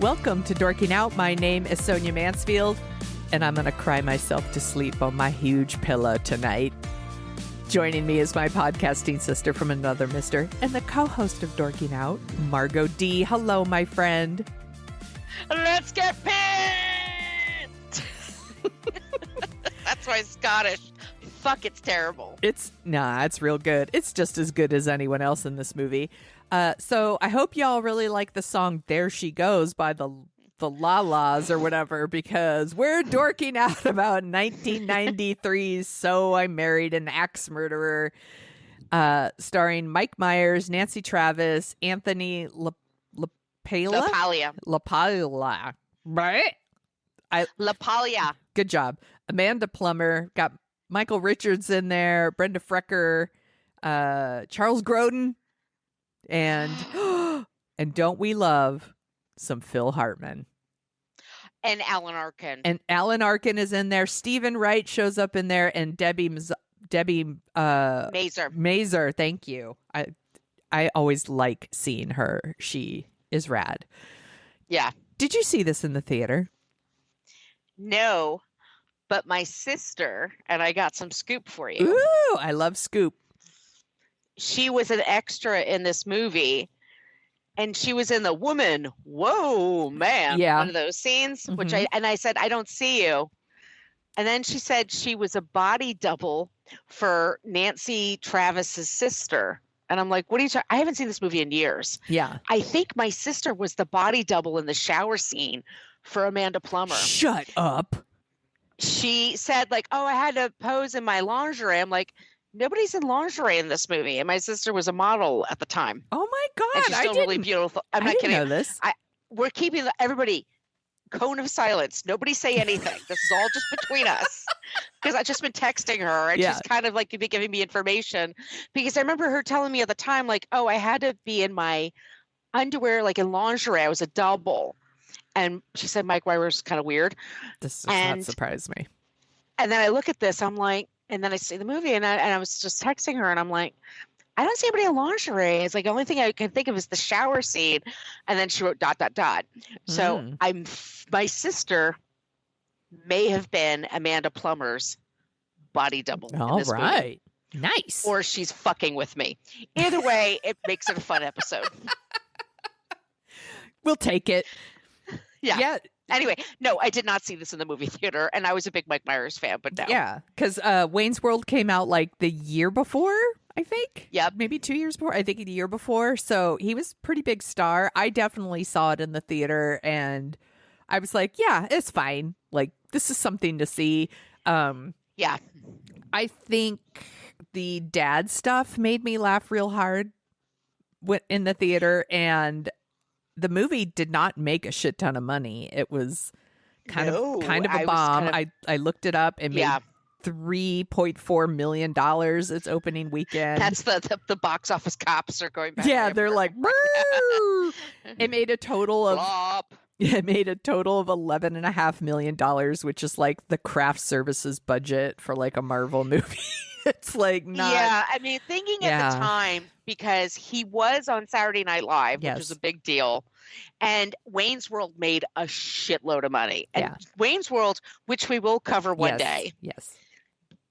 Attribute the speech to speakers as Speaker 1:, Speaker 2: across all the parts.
Speaker 1: Welcome to Dorking Out. My name is Sonia Mansfield, and I'm going to cry myself to sleep on my huge pillow tonight. Joining me is my podcasting sister from another mister and the co-host of Dorking Out, Margo D. Hello, my friend.
Speaker 2: Let's get pissed! That's why Scottish. Fuck, it's terrible.
Speaker 1: It's real good. It's just as good as anyone else in this movie. So I hope y'all really like the song There She Goes by the La-Las or whatever, because we're dorking out about 1993's So I Married an Axe Murderer, starring Mike Myers, Nancy Travis, Anthony LaPaglia. Right?
Speaker 2: LaPaglia.
Speaker 1: Good job. Amanda Plummer, got Michael Richards in there, Brenda Frecker, Charles Grodin, and don't we love some Phil Hartman.
Speaker 2: And Alan Arkin.
Speaker 1: And Alan Arkin is in there. Stephen Wright shows up in there, and Debbie Mazur. Thank you. I always like seeing her. She is rad.
Speaker 2: Yeah.
Speaker 1: Did you see this in the theater?
Speaker 2: No, but my sister, and I got some scoop for you.
Speaker 1: Ooh, I love scoop.
Speaker 2: She was an extra in this movie, and she was in the woman. Whoa, man.
Speaker 1: Yeah.
Speaker 2: One of those scenes, which I said, I don't see you. And then she said she was a body double for Nancy Travis's sister. And I'm like, what are you talking? I haven't seen this movie in years.
Speaker 1: Yeah.
Speaker 2: I think my sister was the body double in the shower scene for Amanda Plummer.
Speaker 1: Shut up.
Speaker 2: She said, like, oh, I had to pose in my lingerie. I'm like, nobody's in lingerie in this movie. And my sister was a model at the time.
Speaker 1: Oh my God.
Speaker 2: And she's still really beautiful. I'm not kidding.
Speaker 1: I didn't know this.
Speaker 2: We're keeping everybody cone of silence. Nobody say anything. This is all just between us. Because I've just been texting her, and she's kind of like giving me information. Because I remember her telling me at the time, like, oh, I had to be in my underwear, like in lingerie. I was a double. And she said Mike Myers is kind of weird.
Speaker 1: This does not surprise me.
Speaker 2: And then I look at this, I'm like, and then I see the movie, and I was just texting her, and I'm like, I don't see anybody in lingerie. It's like the only thing I can think of is the shower scene. And then she wrote ... So my sister may have been Amanda Plummer's body double.
Speaker 1: All right. Movie. Nice.
Speaker 2: Or she's fucking with me. Either way, it makes it a fun episode.
Speaker 1: We'll take it.
Speaker 2: Yeah. Anyway, no, I did not see this in the movie theater, and I was a big Mike Myers fan, but no.
Speaker 1: Yeah, because Wayne's World came out like the year before, I think.
Speaker 2: Yeah.
Speaker 1: Maybe 2 years before. I think the year before. So he was a pretty big star. I definitely saw it in the theater, and I was like, yeah, it's fine. Like, this is something to see.
Speaker 2: Yeah.
Speaker 1: I think the dad stuff made me laugh real hard in the theater, and the movie did not make a shit ton of money. It was kind of a bomb. I looked it up and made $3.4 million its opening weekend.
Speaker 2: That's the box office cops are going back.
Speaker 1: Yeah, they're like, Woo! It made a total of $11.5 million, which is like the craft services budget for like a Marvel movie. It's like not.
Speaker 2: Yeah, I mean, thinking at the time, because he was on Saturday Night Live, which was a big deal, and Wayne's World made a shitload of money. And Wayne's World, which we will cover one day.
Speaker 1: Yes.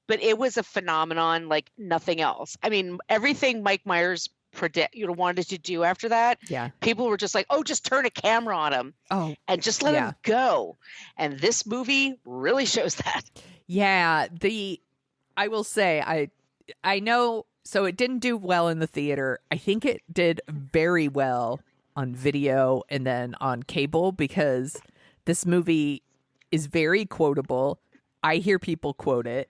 Speaker 2: But it was a phenomenon like nothing else. I mean, everything Mike Myers wanted to do after that. Yeah. People were just like, oh, just turn a camera on him. Oh. And just let him go. And this movie really shows that.
Speaker 1: Yeah. I will say, I know, so it didn't do well in the theater. I think it did very well on video and then on cable, because this movie is very quotable. I hear people quote it.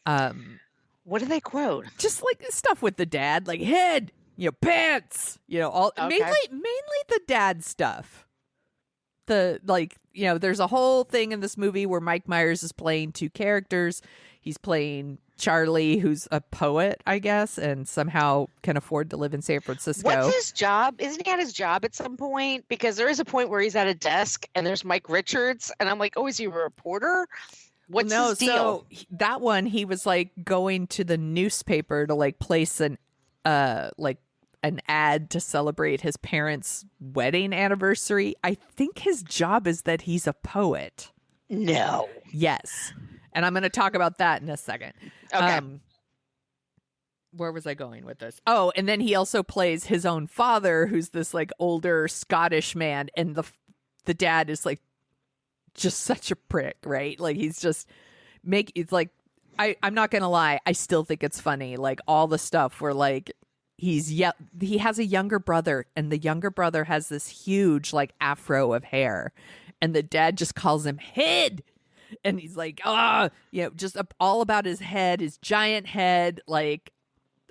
Speaker 2: What do they quote?
Speaker 1: Just like stuff with the dad, like head, pants, all mainly the dad stuff. There's a whole thing in this movie where Mike Myers is playing two characters. He's playing Charlie, who's a poet, I guess, and somehow can afford to live in San Francisco.
Speaker 2: What's his job? Isn't he at his job at some point? Because there is a point where he's at a desk and there's Mike Richards, and I'm like, oh, is he a reporter? What's his deal?
Speaker 1: So that one, he was like going to the newspaper to like place an an ad to celebrate his parents' wedding anniversary. I think his job is that he's a poet.
Speaker 2: No.
Speaker 1: Yes. And I'm going to talk about that in a second.
Speaker 2: Okay.
Speaker 1: Where was I going with this? Oh, and then he also plays his own father, who's this like older Scottish man, and the dad is like just such a prick, right? Like he's just it's like I'm not gonna lie, I still think it's funny. Like all the stuff where like he has a younger brother, and the younger brother has this huge like afro of hair, and the dad just calls him head. And he's like, just all about his head, his giant head, like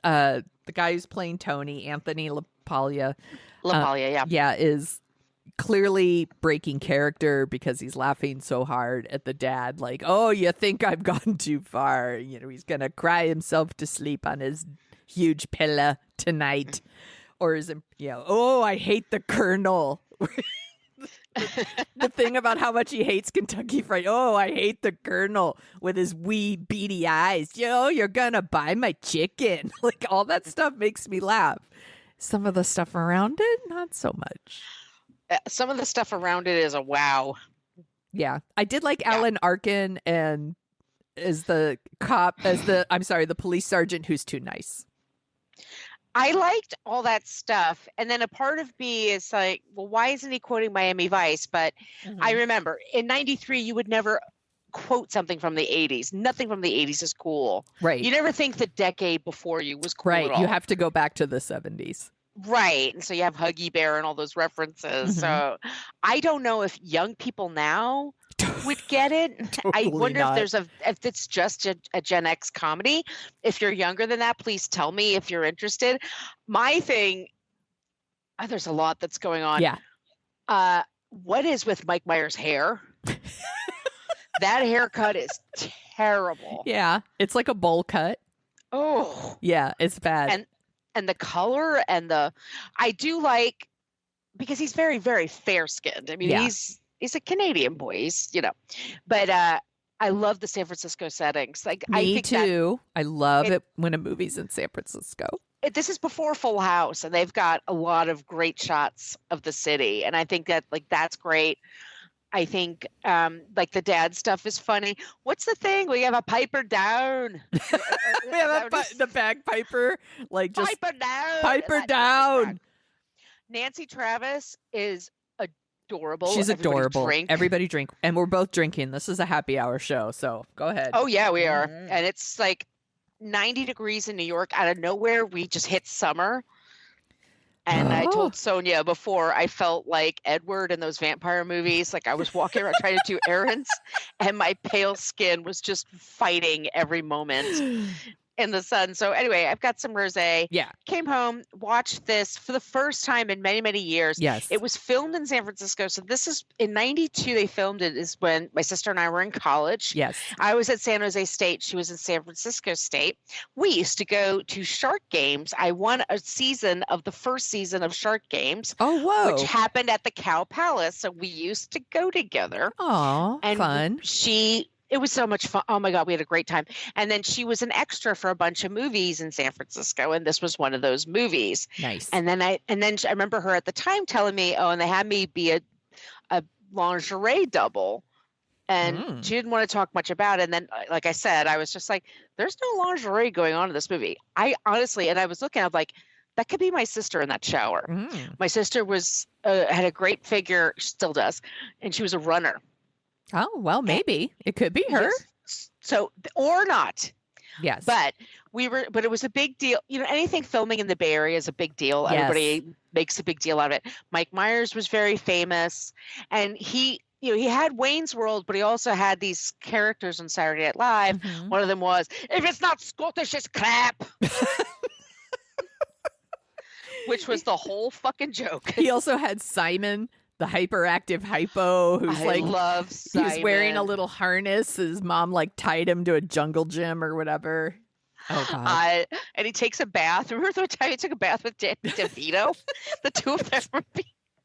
Speaker 1: the guy who's playing Tony, Anthony LaPaglia. Yeah, is clearly breaking character because he's laughing so hard at the dad. Like, oh, you think I've gone too far? You know, he's going to cry himself to sleep on his huge pillow tonight. Or is it, oh, I hate the Colonel. The thing about how much he hates Kentucky Fried. Oh, I hate the Colonel with his wee beady eyes. You're gonna buy my chicken. Like all that stuff makes me laugh. Some of the stuff around it, not so much.
Speaker 2: Some of the stuff around it is a wow.
Speaker 1: Yeah, I did like Alan Arkin and the police sergeant who's too nice.
Speaker 2: I liked all that stuff. And then a part of me is like, well, why isn't he quoting Miami Vice? But I remember in 93, you would never quote something from the 80s. Nothing from the 80s is cool.
Speaker 1: Right.
Speaker 2: You never think the decade before you was cool at all.
Speaker 1: You have to go back to the 70s.
Speaker 2: Right. And so you have Huggy Bear and all those references. So I don't know if young people now would get it.
Speaker 1: Totally
Speaker 2: I wonder
Speaker 1: not.
Speaker 2: if it's just a Gen X comedy. If you're younger than that, please tell me if you're interested. My thing, there's a lot that's going on.
Speaker 1: Yeah.
Speaker 2: What is with Mike Myers' hair? That haircut is terrible.
Speaker 1: Yeah. It's like a bowl cut.
Speaker 2: Oh.
Speaker 1: Yeah, it's bad.
Speaker 2: And the color and I do like, because he's very, very fair skinned. I mean, he's a Canadian boy, but I love the San Francisco settings. Like,
Speaker 1: Me too. I love it when a movie's in San Francisco.
Speaker 2: This is before Full House, and they've got a lot of great shots of the city. And I think that that's great. I think the dad stuff is funny. What's the thing? We have a piper down.
Speaker 1: We have the bagpiper, like just
Speaker 2: piper
Speaker 1: down.
Speaker 2: Nancy Travis is adorable.
Speaker 1: She's adorable. Everybody drink, and we're both drinking. This is a happy hour show, so go ahead.
Speaker 2: Oh yeah, we are. And it's like 90 degrees in New York. Out of nowhere, we just hit summer. And I told Sonia before, I felt like Edward in those vampire movies. Like I was walking around trying to do errands, and my pale skin was just fighting every moment in the sun. So anyway, I've got some rosé.
Speaker 1: Yeah.
Speaker 2: Came home, watched this for the first time in many, many years.
Speaker 1: Yes.
Speaker 2: It was filmed in San Francisco. So this is in 92. They filmed it is when my sister and I were in college.
Speaker 1: Yes.
Speaker 2: I was at San Jose State. She was in San Francisco State. We used to go to Shark Games. I won a season of the first season of Shark Games.
Speaker 1: Oh, whoa.
Speaker 2: Which happened at the Cow Palace. So we used to go together.
Speaker 1: Oh, fun.
Speaker 2: It was so much fun. Oh my God, we had a great time. And then she was an extra for a bunch of movies in San Francisco, and this was one of those movies.
Speaker 1: Nice.
Speaker 2: And then I remember her at the time telling me, and they had me be a lingerie double. And she didn't want to talk much about it. And then, like I said, I was just like, there's no lingerie going on in this movie. I honestly, and I was looking, I was like, that could be my sister in that shower. My sister had a great figure, still does, and she was a runner.
Speaker 1: Oh, well, maybe it could be her.
Speaker 2: Yes. So, or not.
Speaker 1: Yes.
Speaker 2: But it was a big deal. Anything filming in the Bay Area is a big deal.
Speaker 1: Yes.
Speaker 2: Everybody makes a big deal out of it. Mike Myers was very famous, and he had Wayne's World, but he also had these characters on Saturday Night Live. One of them was, if it's not Scottish, it's crap. Which was the whole fucking joke.
Speaker 1: He also had Simon, the hyperactive hypo, who's he's wearing a little harness. His mom tied him to a jungle gym or whatever. Oh God!
Speaker 2: And he takes a bath. Remember the time he took a bath with DeVito? The two of them were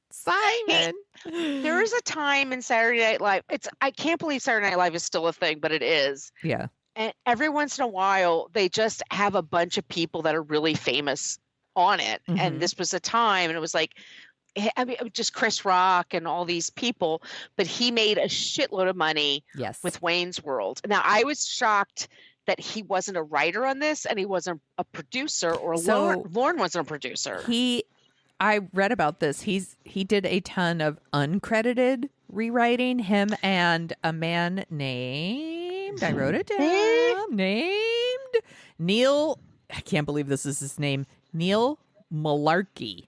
Speaker 1: Simon.
Speaker 2: There is a time in Saturday Night Live. I can't believe Saturday Night Live is still a thing, but it is.
Speaker 1: Yeah.
Speaker 2: And every once in a while, they just have a bunch of people that are really famous on it.
Speaker 1: Mhm.
Speaker 2: And this was a time, and it was like, I mean, just Chris Rock and all these people, but he made a shitload of money
Speaker 1: Yes.
Speaker 2: with Wayne's World. Now, I was shocked that he wasn't a writer on this, and he wasn't a producer, or
Speaker 1: So-
Speaker 2: Lorne wasn't a producer.
Speaker 1: I read about this. He did a ton of uncredited rewriting. Him and a man named, I wrote it down, named Neil. I can't believe this is his name. Neil Malarkey.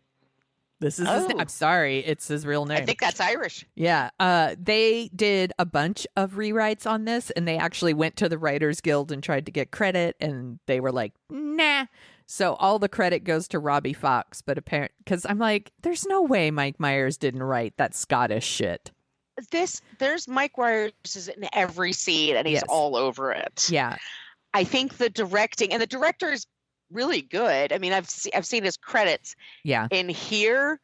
Speaker 1: This is his name. I'm sorry, it's his real name.
Speaker 2: I think that's Irish.
Speaker 1: Yeah. They did a bunch of rewrites on this, and they actually went to the Writers Guild and tried to get credit, and they were like, nah. So all the credit goes to Robbie Fox, but apparently, because I'm like, there's no way Mike Myers didn't write that Scottish shit.
Speaker 2: There's Mike Myers is in every scene, and he's all over it.
Speaker 1: Yeah.
Speaker 2: I think the directing, and the director is really good. I mean, I've seen his credits.
Speaker 1: Yeah.
Speaker 2: In here,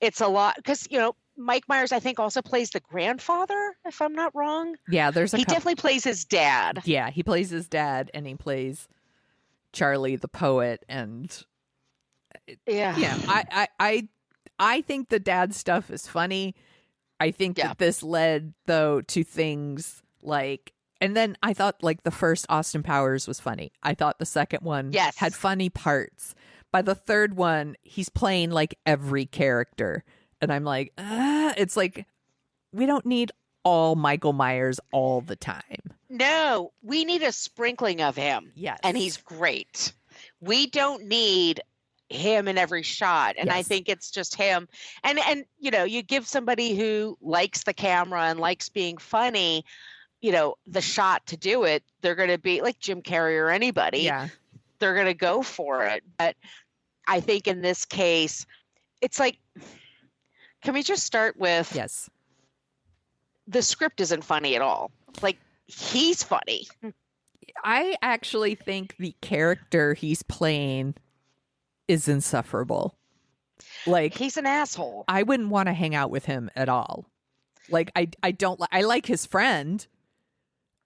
Speaker 2: it's a lot, because Mike Myers, I think, also plays the grandfather, if I'm not wrong.
Speaker 1: Yeah, he
Speaker 2: definitely plays his dad.
Speaker 1: Yeah, he plays his dad, and he plays Charlie the poet, and I think the dad stuff is funny. I think that this led, though, to things like, and then I thought like the first Austin Powers was funny. I thought the second one had funny parts. By the third one, he's playing like every character, and I'm like, it's like, we don't need all Michael Myers all the time. No,
Speaker 2: we need a sprinkling of him.
Speaker 1: Yes.
Speaker 2: And he's great. We don't need him in every shot. And I think it's just him. And you give somebody who likes the camera and likes being funny, the shot to do it, they're going to be like Jim Carrey or anybody.
Speaker 1: Yeah.
Speaker 2: They're going to go for it. But I think in this case, it's like, can we just start with the script isn't funny at all. Like, he's funny.
Speaker 1: I actually think the character he's playing is insufferable. Like,
Speaker 2: he's an asshole.
Speaker 1: I wouldn't want to hang out with him at all. Like, I don't I like his friend.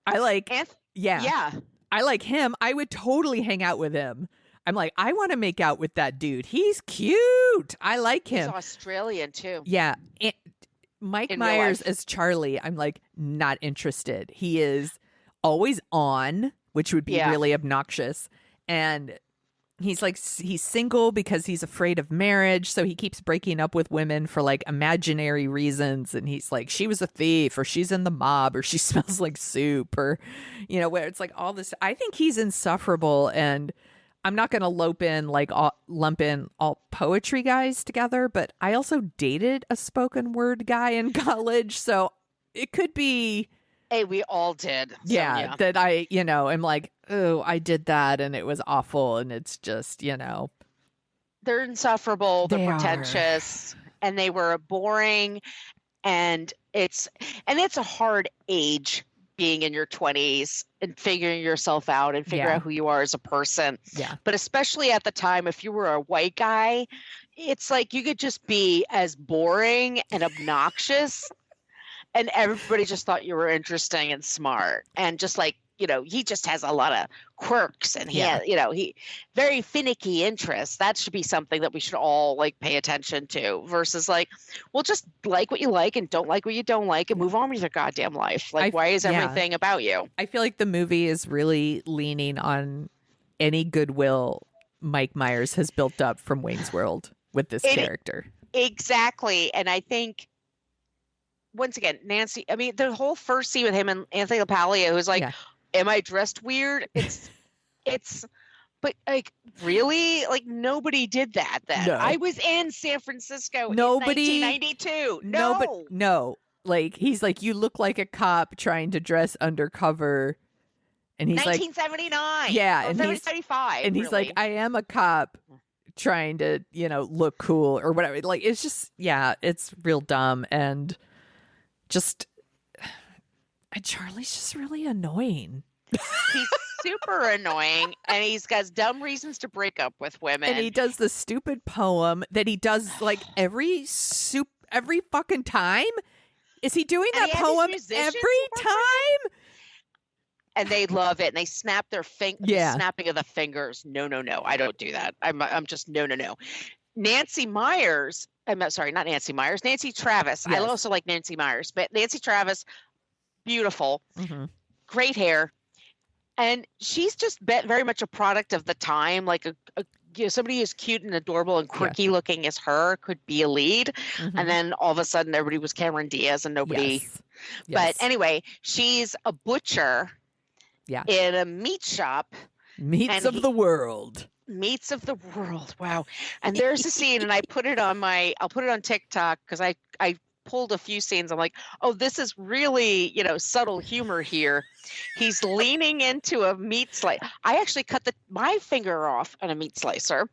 Speaker 1: I like I like him. I would totally hang out with him. I'm like, I want to make out with that dude. He's cute. I like him.
Speaker 2: He's Australian too.
Speaker 1: Yeah. Mike Myers as Charlie, I'm like, not interested. He is always on, which would be really obnoxious. And he's like, he's single because he's afraid of marriage. So he keeps breaking up with women for like imaginary reasons. And he's like, she was a thief, or she's in the mob, or she smells like soup, or, where it's like all this. I think he's insufferable. And I'm not going to lump in all poetry guys together, but I also dated a spoken word guy in college. So it could be.
Speaker 2: Hey, we all did.
Speaker 1: Yeah. That I, am like, oh, I did that and it was awful. And it's just,
Speaker 2: They're insufferable. They're pretentious. And they were boring. And it's a hard age, being in your 20s and figuring yourself out and figure out who you are as a person.
Speaker 1: Yeah.
Speaker 2: But especially at the time, if you were a white guy, it's like you could just be as boring and obnoxious, and everybody just thought you were interesting and smart, and just like, he just has a lot of quirks, and he very finicky interests. That should be something that we should all like pay attention to, versus like, well, just like what you like and don't like what you don't like and move on with your goddamn life. Like, why is everything about you?
Speaker 1: I feel like the movie is really leaning on any goodwill Mike Myers has built up from Wayne's World with this character.
Speaker 2: Exactly. And I think, once again, Nancy, I mean, the whole first scene with him and Anthony LaPaglia, who's like, am I dressed weird? But like, really? Like, nobody did that then.
Speaker 1: No.
Speaker 2: I was in San Francisco in 1992.
Speaker 1: No. Like, he's like, you look like a cop trying to dress undercover. And he's
Speaker 2: 1979.
Speaker 1: Like, yeah. And
Speaker 2: 1975.
Speaker 1: And he's like, I am a cop trying to, look cool or whatever. Like, it's just, it's real dumb. And just, Charlie's just really annoying.
Speaker 2: He's super annoying, and he's got dumb reasons to break up with women.
Speaker 1: And he does the stupid poem that he does like every fucking time. Is he doing that poem every time?
Speaker 2: and they love it, and they snap their snapping of the fingers. No, I don't do that. I'm just no. Nancy Myers. I'm sorry, not Nancy Myers. Nancy Travis. Yes. I also like Nancy Myers, but Nancy Travis, beautiful, great hair, and she's just very much a product of the time. Like somebody as cute and adorable and quirky looking as her could be a lead, and then all of a sudden everybody was Cameron Diaz and nobody. Yes. But anyway, she's a butcher. Yeah. In a meat shop.
Speaker 1: Meats of the world.
Speaker 2: Meats of the world. Wow. And there's a scene, and I'll put it on TikTok because I pulled a few scenes. I'm like, oh, this is really, subtle humor here. He's leaning into a meat slice. I actually cut my finger off on a meat slicer.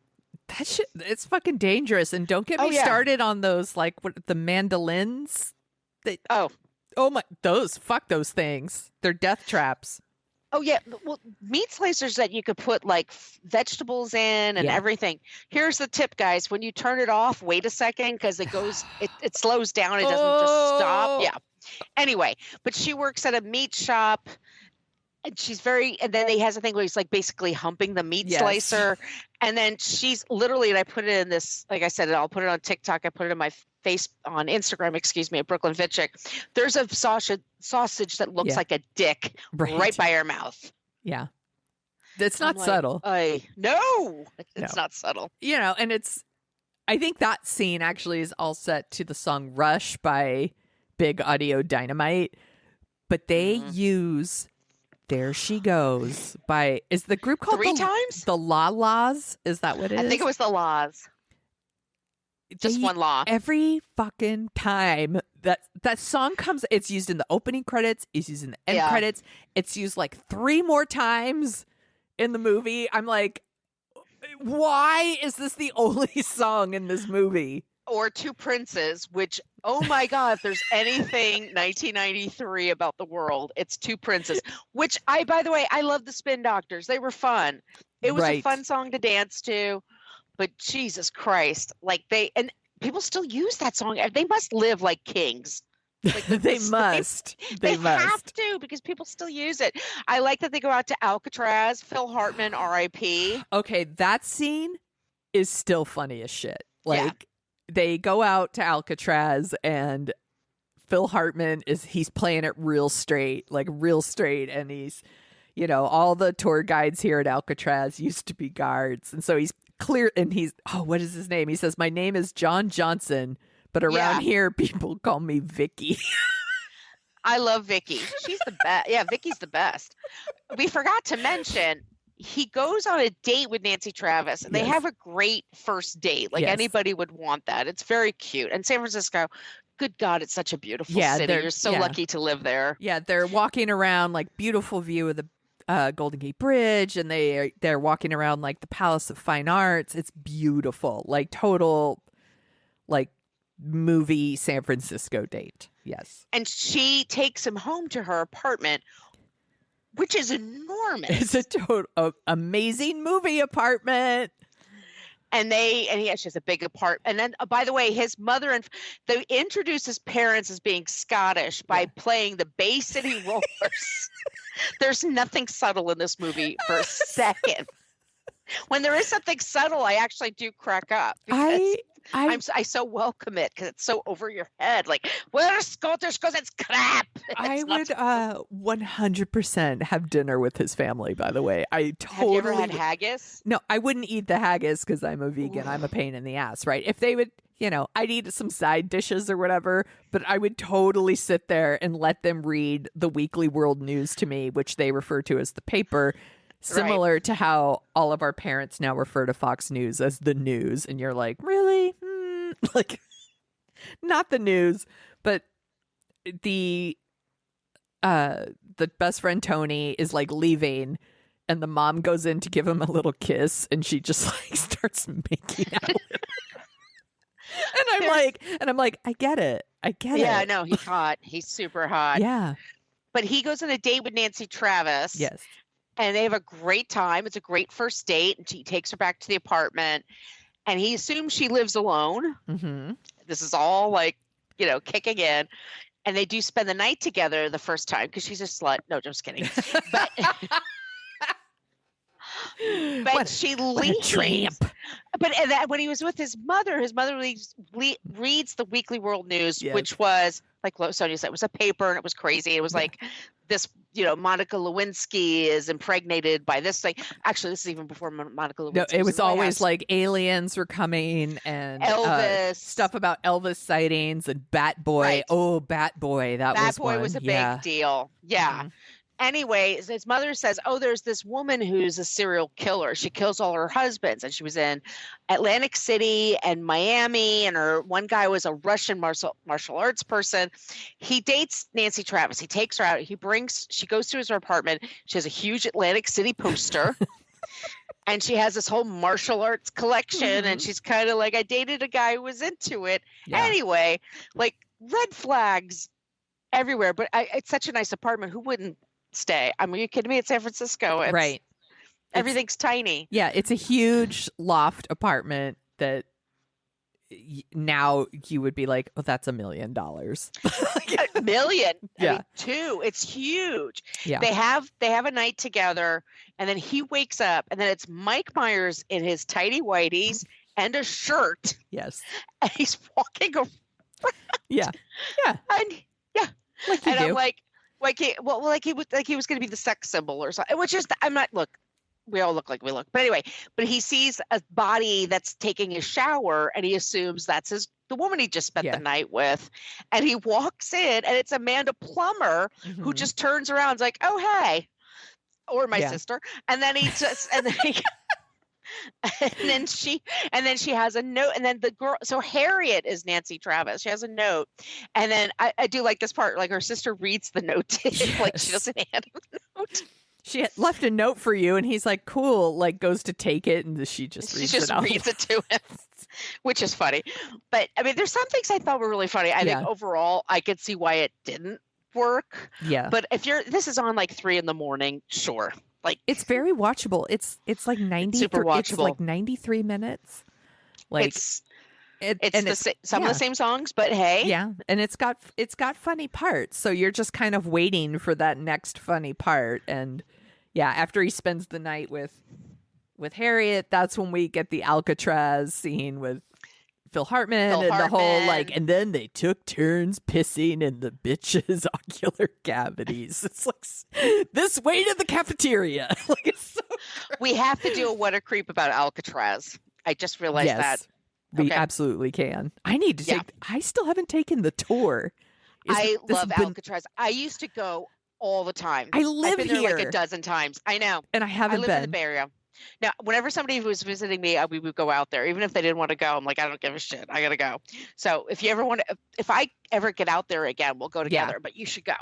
Speaker 1: That shit, it's fucking dangerous. And don't get me started on those, like, the mandolins. Fuck those things. They're death traps.
Speaker 2: Oh, yeah. Well, meat slicers that you could put like vegetables in and everything. Here's the tip, guys. When you turn it off, wait a second because it slows down. It doesn't just stop. Yeah. Anyway, but she works at a meat shop. And and then he has a thing where he's like basically humping the meat slicer. And then she's literally, and I put it in this, like I said, I'll put it on TikTok. I put it in my on Instagram, at Brooklyn Fitchick. There's a sausage that looks like a dick right by her mouth.
Speaker 1: Yeah. It's not subtle.
Speaker 2: No, it's not subtle.
Speaker 1: And I think that scene actually is all set to the song Rush by Big Audio Dynamite. But they use There She Goes is the group called
Speaker 2: Three Times?
Speaker 1: The La-Las? Is that what it is?
Speaker 2: I think it was the Laws. Just one law.
Speaker 1: Every fucking time that song comes, it's used in the opening credits, it's used in the end credits, it's used like 3 more times in the movie. I'm like, why is this the only song in this movie?
Speaker 2: Or Two Princes, which, oh my God, if there's anything 1993 about the world, it's Two Princes, which by the way, I love the Spin Doctors. They were fun. It was a fun song to dance to. But Jesus Christ, and people still use that song. They must live like kings. Like
Speaker 1: they must.
Speaker 2: They have to because people still use it. I like that they go out to Alcatraz. Phil Hartman, R.I.P.
Speaker 1: Okay, that scene is still funny as shit. They go out to Alcatraz and Phil Hartman he's playing it real straight, and he's, all the tour guides here at Alcatraz used to be guards, and so he's clear, and what is his name? He says, my name is John Johnson, but around here people call me Vicky.
Speaker 2: I love Vicky. She's the best. Yeah, Vicky's the best. We forgot to mention he goes on a date with Nancy Travis, and they have a great first date. Anybody would want that. It's very cute. And San Francisco, good God, it's such a beautiful city. You're so lucky to live there.
Speaker 1: Yeah, they're walking around, beautiful view of the Golden Gate Bridge, and they're walking around the Palace of Fine Arts. It's beautiful, total movie San Francisco date. Yes.
Speaker 2: And she takes him home to her apartment, which is enormous.
Speaker 1: It's a total amazing movie apartment.
Speaker 2: And she has a big apartment. And then, by the way, his mother they introduce his parents as being Scottish by playing the Bay City Rollers. There's nothing subtle in this movie for a second. When there is something subtle, I actually do crack up. I so welcome it because it's so over your head. We're Scottish because it's crap.
Speaker 1: I would 100% have dinner with his family, by the way.
Speaker 2: Have you ever had haggis?
Speaker 1: No, I wouldn't eat the haggis because I'm a vegan. Ooh. I'm a pain in the ass, right? If they would, I'd eat some side dishes or whatever, but I would totally sit there and let them read the weekly world news to me, which they refer to as the paper. Similar to how all of our parents now refer to Fox News as the news. And you're like, really? Not the news. But the best friend Tony is leaving, and the mom goes in to give him a little kiss, and she just starts making out with him. And I'm like, I get it.
Speaker 2: Yeah, no, he's hot. He's super hot.
Speaker 1: Yeah.
Speaker 2: But he goes on a date with Nancy Travis.
Speaker 1: Yes.
Speaker 2: And they have a great time. It's a great first date. And she takes her back to the apartment. And he assumes she lives alone.
Speaker 1: Mm-hmm.
Speaker 2: This is all kicking in. and they do spend the night together the first time because she's a slut. No, just kidding. But she leaves.
Speaker 1: Tramp.
Speaker 2: But when he was with his mother reads the Weekly World News,
Speaker 1: Yes.
Speaker 2: which was like Sonia said, it was a paper and it was crazy. It was like this, Monica Lewinsky is impregnated by this thing. Actually, this is even before Monica Lewinsky.
Speaker 1: No, it was
Speaker 2: in the White
Speaker 1: always
Speaker 2: House.
Speaker 1: like aliens were coming and
Speaker 2: Elvis.
Speaker 1: stuff about Elvis sightings and Bat Boy.
Speaker 2: Right.
Speaker 1: Oh, Bat Boy. That
Speaker 2: was a big deal. Yeah.
Speaker 1: Mm-hmm.
Speaker 2: Anyway, his mother says, there's this woman who's a serial killer. She kills all her husbands. And she was in Atlantic City and Miami. And one guy was a Russian martial arts person. He dates Nancy Travis. He takes her out. She goes to his apartment. She has a huge Atlantic City poster. And she has this whole martial arts collection.
Speaker 1: Mm-hmm.
Speaker 2: And she's kind of like, I dated a guy who was into it.
Speaker 1: Yeah.
Speaker 2: Anyway, like red flags everywhere. But it's such a nice apartment. Who wouldn't stay? I mean, are you kidding me? It's San Francisco.
Speaker 1: Right.
Speaker 2: Everything's tiny.
Speaker 1: Yeah, it's a huge loft apartment that now you would be like, oh, that's $1 million.
Speaker 2: $1 million.
Speaker 1: Yeah.
Speaker 2: I mean, 2. It's huge.
Speaker 1: Yeah.
Speaker 2: They have a night together, and then he wakes up, and then it's Mike Myers in his tidy whities and a shirt.
Speaker 1: Yes.
Speaker 2: And he's walking around.
Speaker 1: Yeah. Yeah.
Speaker 2: And
Speaker 1: Like you
Speaker 2: and
Speaker 1: do.
Speaker 2: I'm like he was going to be the sex symbol or something, which is, I'm not, look, we all look like we look, but anyway, but he sees a body that's taking a shower and he assumes that's the woman he just spent the night with. And he walks in and it's Amanda Plummer who just turns around and is like, oh, hey, or my sister. And then and then she has a note, and then the girl, so Harriet is Nancy Travis. She has a note, and then I do like this part, like her sister reads the note to him, like she doesn't hand him the note.
Speaker 1: She had left a note for you, and he's like, cool, like goes to take it, and she just reads it out.
Speaker 2: Reads it to him, which is funny. But I mean, there's some things I thought were really funny. I think overall, I could see why it didn't work. Yeah. But if this is on like 3 a.m, sure. Like
Speaker 1: it's very watchable. It's like 90.
Speaker 2: Super watchable.
Speaker 1: It's like 93 minutes. Like
Speaker 2: it's some of the same songs, but hey,
Speaker 1: yeah, and it's got funny parts. So you're just kind of waiting for that next funny part. And yeah, after he spends the night with Harriet, that's when we get the Alcatraz scene with Phil Hartman and the whole like, and then they took turns pissing in the bitch's ocular cavities. It's like this way to the cafeteria. Like it's so gross.
Speaker 2: We have to do a What a Creep about Alcatraz. I just realized that.
Speaker 1: We absolutely can. I need to take. I still haven't taken the tour.
Speaker 2: I love Alcatraz. I used to go all the time.
Speaker 1: I live
Speaker 2: I've been
Speaker 1: here
Speaker 2: there like a dozen times. I know,
Speaker 1: and I haven't
Speaker 2: live in the Bay Area. Now, whenever somebody was visiting me, we would go out there, even if they didn't want to go. I'm like, I don't give a shit. I gotta go. So if you ever want to, if I ever get out there again, we'll go together. But you should go.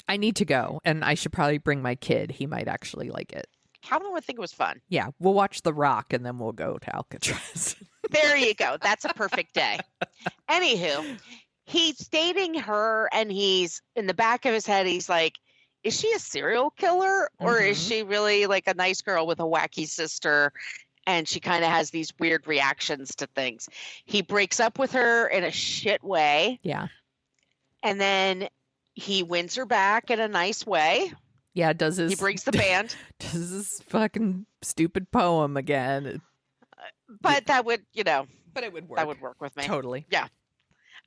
Speaker 1: I need to go, and I should probably bring my kid. He might actually like it.
Speaker 2: Calvin would think it was fun.
Speaker 1: Yeah, we'll watch The Rock, and then we'll go to Alcatraz.
Speaker 2: There you go. That's a perfect day. Anywho, he's dating her, and he's in the back of his head. He's like, is she a serial killer, or is she really like a nice girl with a wacky sister? And she kind of has these weird reactions to things. He breaks up with her in a shit way.
Speaker 1: Yeah.
Speaker 2: And then he wins her back in a nice way.
Speaker 1: Yeah,
Speaker 2: he brings the band.
Speaker 1: Does this fucking stupid poem again.
Speaker 2: But that would,
Speaker 1: but it would work.
Speaker 2: That would work with me.
Speaker 1: Totally.
Speaker 2: Yeah.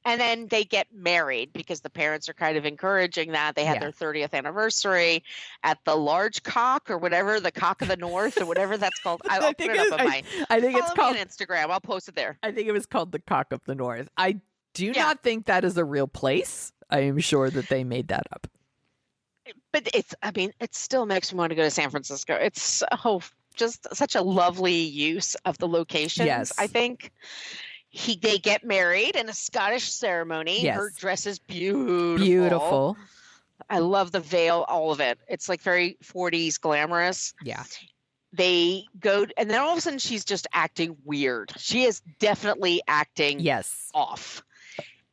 Speaker 2: And then they get married because the parents are kind of encouraging that. They had their 30th anniversary at the Large Cock or whatever, the Cock of the North or whatever that's called. I'll put it up on my
Speaker 1: I think it's called
Speaker 2: on Instagram. I'll post it there.
Speaker 1: I think it was called the Cock of the North. I do not think that is a real place. I am sure that they made that up.
Speaker 2: But it still makes me want to go to San Francisco. It's just such a lovely use of the locations.
Speaker 1: Yes.
Speaker 2: I think they get married in a Scottish ceremony.
Speaker 1: Yes.
Speaker 2: Her dress is beautiful.
Speaker 1: Beautiful.
Speaker 2: I love the veil, all of it. It's like very 40s glamorous.
Speaker 1: Yeah.
Speaker 2: They go, and then all of a sudden she's just acting weird. She is definitely acting off.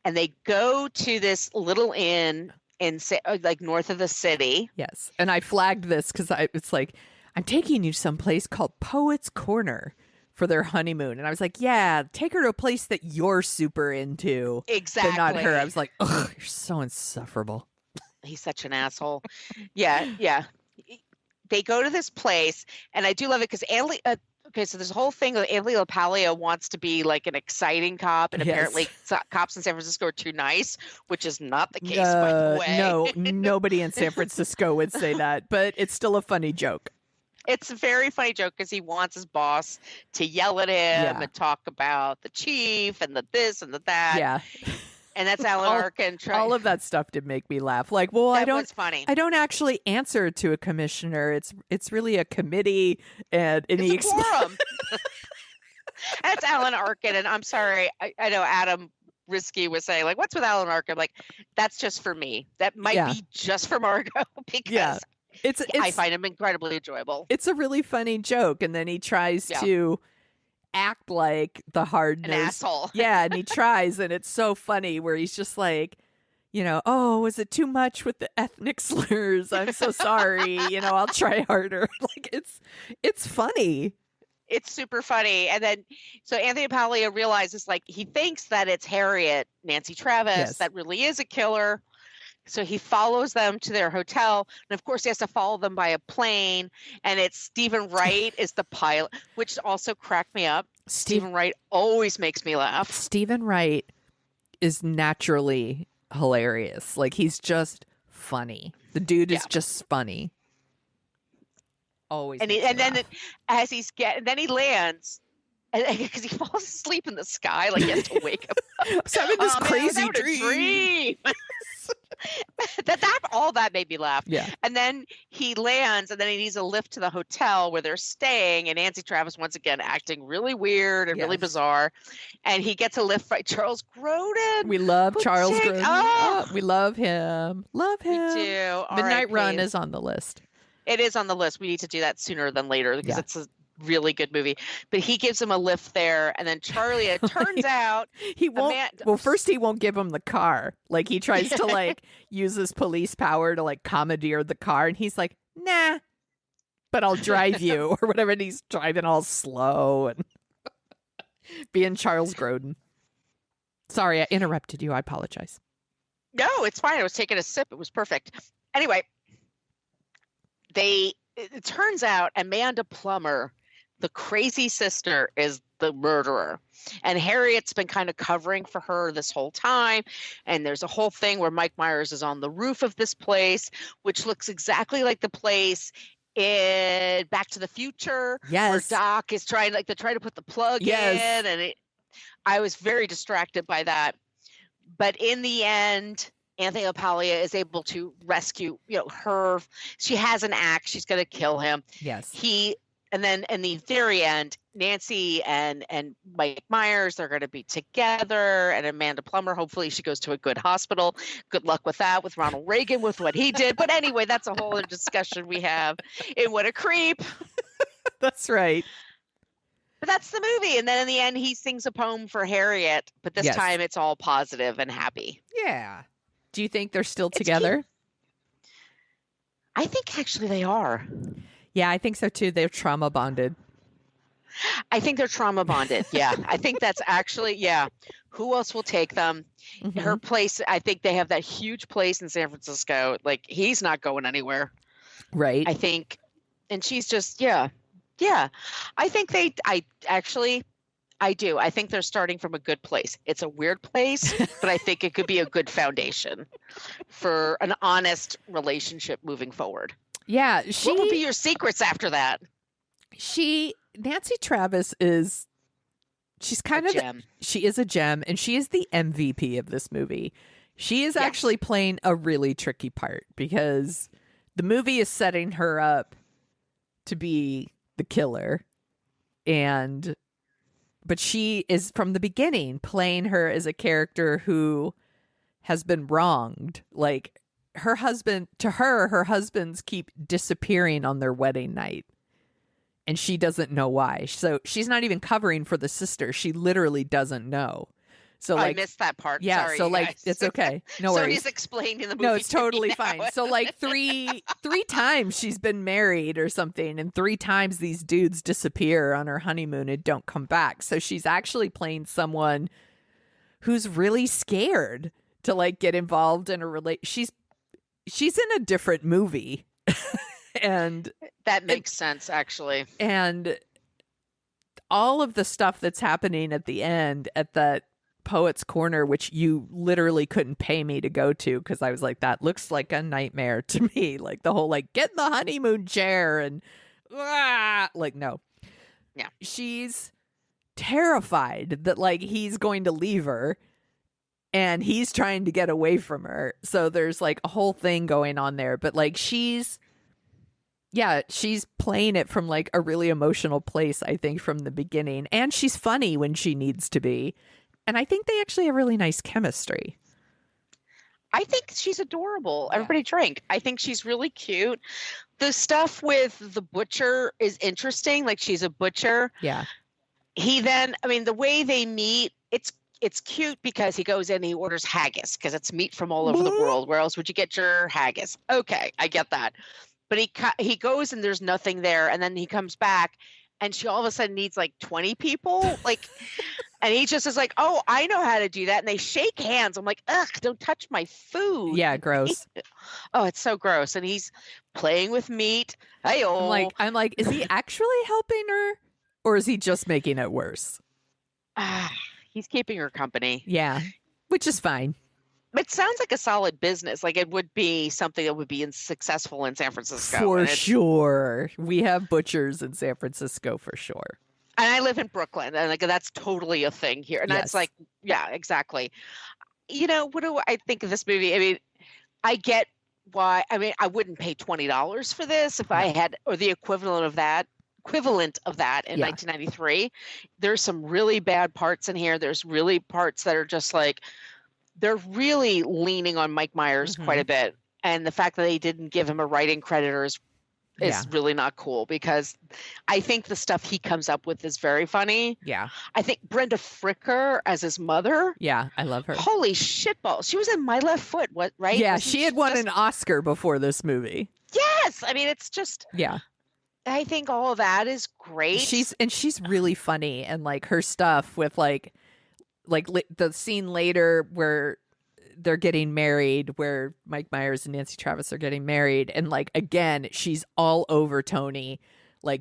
Speaker 2: And they go to this little inn in like north of the city.
Speaker 1: Yes. And I flagged this because it's like, I'm taking you someplace called Poets Corner. for their honeymoon. And I was like, yeah, take her to a place that you're super into.
Speaker 2: Exactly.
Speaker 1: But not her. I was like, ugh, you're so insufferable.
Speaker 2: He's such an asshole. Yeah. They go to this place, and I do love it because okay, so there's a whole thing that Andy LaPaglia wants to be like an exciting cop, and apparently cops in San Francisco are too nice, which is not the case, by the way.
Speaker 1: No, nobody in San Francisco would say that, but it's still a funny joke.
Speaker 2: It's a very funny joke because he wants his boss to yell at him and talk about the chief and the this and the that.
Speaker 1: Yeah.
Speaker 2: And that's Alan Arkin.
Speaker 1: All of that stuff did make me laugh. Like, well,
Speaker 2: that was funny.
Speaker 1: I don't actually answer to a commissioner. It's really a committee, and
Speaker 2: it's a quorum. That's Alan Arkin, and I'm sorry, I know Adam Risky was saying, like, what's with Alan Arkin? Like, that's just for me. That might be just for Margo because I find him incredibly enjoyable.
Speaker 1: It's a really funny joke, and then he tries to act like the hard-nosed
Speaker 2: an asshole.
Speaker 1: Yeah, and he tries, and it's so funny where he's just like, oh, was it too much with the ethnic slurs? I'm so sorry. I'll try harder. Like, it's funny.
Speaker 2: It's super funny. And then, so Anthony LaPaglia realizes, like, he thinks that it's Harriet, Nancy Travis, that really is a killer. So he follows them to their hotel. And of course, he has to follow them by a plane. And it's Stephen Wright is the pilot, which also cracked me up. Stephen Wright always makes me laugh.
Speaker 1: Stephen Wright is naturally hilarious. Like, he's just funny. The dude is just funny. Always.
Speaker 2: And then he lands. Because he falls asleep in the sky, like he has to wake up.
Speaker 1: I was having this crazy dream.
Speaker 2: All that made me laugh.
Speaker 1: Yeah.
Speaker 2: And then he lands, and then he needs a lift to the hotel where they're staying. And Nancy Travis, once again, acting really weird and really bizarre. And he gets a lift by Charles Grodin.
Speaker 1: We love Charles Grodin. Oh, we love him. Love him.
Speaker 2: We do.
Speaker 1: Midnight Run is on the list.
Speaker 2: It is on the list. We need to do that sooner than later because it's a really good movie. But he gives him a lift there, and then Charlie, it turns out
Speaker 1: he won't first he won't give him the car. Like, he tries to like use his police power to like commandeer the car, and he's like, nah, but I'll drive you or whatever. And he's driving all slow and being Charles Grodin. Sorry, I interrupted you. I apologize.
Speaker 2: No, it's fine. I was taking a sip. It was perfect. Anyway, it turns out Amanda Plummer, the crazy sister, is the murderer. And Harriet's been kind of covering for her this whole time. And there's a whole thing where Mike Myers is on the roof of this place, which looks exactly like the place in Back to the Future.
Speaker 1: Yes.
Speaker 2: Where Doc is trying to put the plug in. And I was very distracted by that. But in the end, Anthony LaPaglia is able to rescue, her. She has an axe. She's going to kill him.
Speaker 1: Yes.
Speaker 2: And then in the very end, Nancy and Mike Myers, they're going to be together. And Amanda Plummer, hopefully she goes to a good hospital. Good luck with that, with Ronald Reagan, with what he did. But anyway, that's a whole other discussion we have in What a Creep.
Speaker 1: That's right.
Speaker 2: But that's the movie. And then in the end, he sings a poem for Harriet. But this time it's all positive and happy.
Speaker 1: Yeah. Do you think they're still together?
Speaker 2: I think actually they are.
Speaker 1: Yeah, I think so too. They're trauma bonded.
Speaker 2: I think they're trauma bonded. Yeah. I think that's actually, who else will take them? Mm-hmm. Her place, I think they have that huge place in San Francisco. Like, he's not going anywhere.
Speaker 1: Right.
Speaker 2: I think. And she's just, yeah. I think I do. I think they're starting from a good place. It's a weird place, but I think it could be a good foundation for an honest relationship moving forward.
Speaker 1: Yeah.
Speaker 2: What will be your secrets after that?
Speaker 1: Nancy Travis she's kind of she is a gem, and she is the MVP of this movie. She is actually playing a really tricky part because the movie is setting her up to be the killer, but she is from the beginning playing her as a character who has been wronged. Like, her husbands keep disappearing on their wedding night, and she doesn't know why. So she's not even covering for the sister. She literally doesn't know. So
Speaker 2: I missed that part.
Speaker 1: Yeah,
Speaker 2: Sorry,
Speaker 1: so
Speaker 2: you guys.
Speaker 1: it's okay. No worries.
Speaker 2: Sonia's explaining the movie.
Speaker 1: No, it's
Speaker 2: to me
Speaker 1: totally
Speaker 2: now.
Speaker 1: fine. So three times she's been married or something, and 3 times these dudes disappear on her honeymoon and don't come back. So she's actually playing someone who's really scared to get involved in a she's in a different movie. And
Speaker 2: that makes sense, actually.
Speaker 1: And all of the stuff that's happening at the end at that Poet's Corner, which you literally couldn't pay me to go to because I was like, that looks like a nightmare to me. Like the whole get in the honeymoon chair and no.
Speaker 2: Yeah.
Speaker 1: She's terrified that he's going to leave her and he's trying to get away from her. So there's a whole thing going on there. But she's playing it from a really emotional place, I think, from the beginning. And she's funny when she needs to be. And I think they actually have really nice chemistry.
Speaker 2: I think she's adorable. Yeah. Everybody drink. I think she's really cute. The stuff with the butcher is interesting. She's a butcher.
Speaker 1: Yeah.
Speaker 2: The way they meet, it's cute because he goes in and he orders haggis because it's meat from all over the world. Where else would you get your haggis? Okay, I get that. But he goes and there's nothing there. And then he comes back and she all of a sudden needs 20 people. And he just is oh, I know how to do that. And they shake hands. I'm ugh, don't touch my food.
Speaker 1: Yeah, gross.
Speaker 2: Oh, it's so gross. And he's playing with meat. Hey-oh.
Speaker 1: I'm is he actually helping her or is he just making it worse?
Speaker 2: He's keeping her company.
Speaker 1: Yeah, which is fine.
Speaker 2: It sounds like a solid business. It would be something that would be successful in San Francisco.
Speaker 1: For sure. We have butchers in San Francisco for sure.
Speaker 2: And I live in Brooklyn, and that's totally a thing here. And
Speaker 1: yes.
Speaker 2: That's yeah, exactly. What do I think of this movie? I get why. I wouldn't pay $20 for this if I had, or the equivalent of that in 1993. There's some really bad parts in here. There's really parts that are just they're really leaning on Mike Myers quite a bit. And the fact that they didn't give him a writing credit is really not cool because I think the stuff he comes up with is very funny.
Speaker 1: Yeah.
Speaker 2: I think Brenda Fricker as his mother.
Speaker 1: Yeah, I love her.
Speaker 2: Holy shitballs. She was in My Left Foot, right?
Speaker 1: Yeah, she had won an Oscar before this movie.
Speaker 2: Yes. It's just.
Speaker 1: Yeah.
Speaker 2: I think all of that is great.
Speaker 1: She's really funny and her stuff with the scene later where they're getting married, where Mike Myers and Nancy Travis are getting married. And again, she's all over Tony,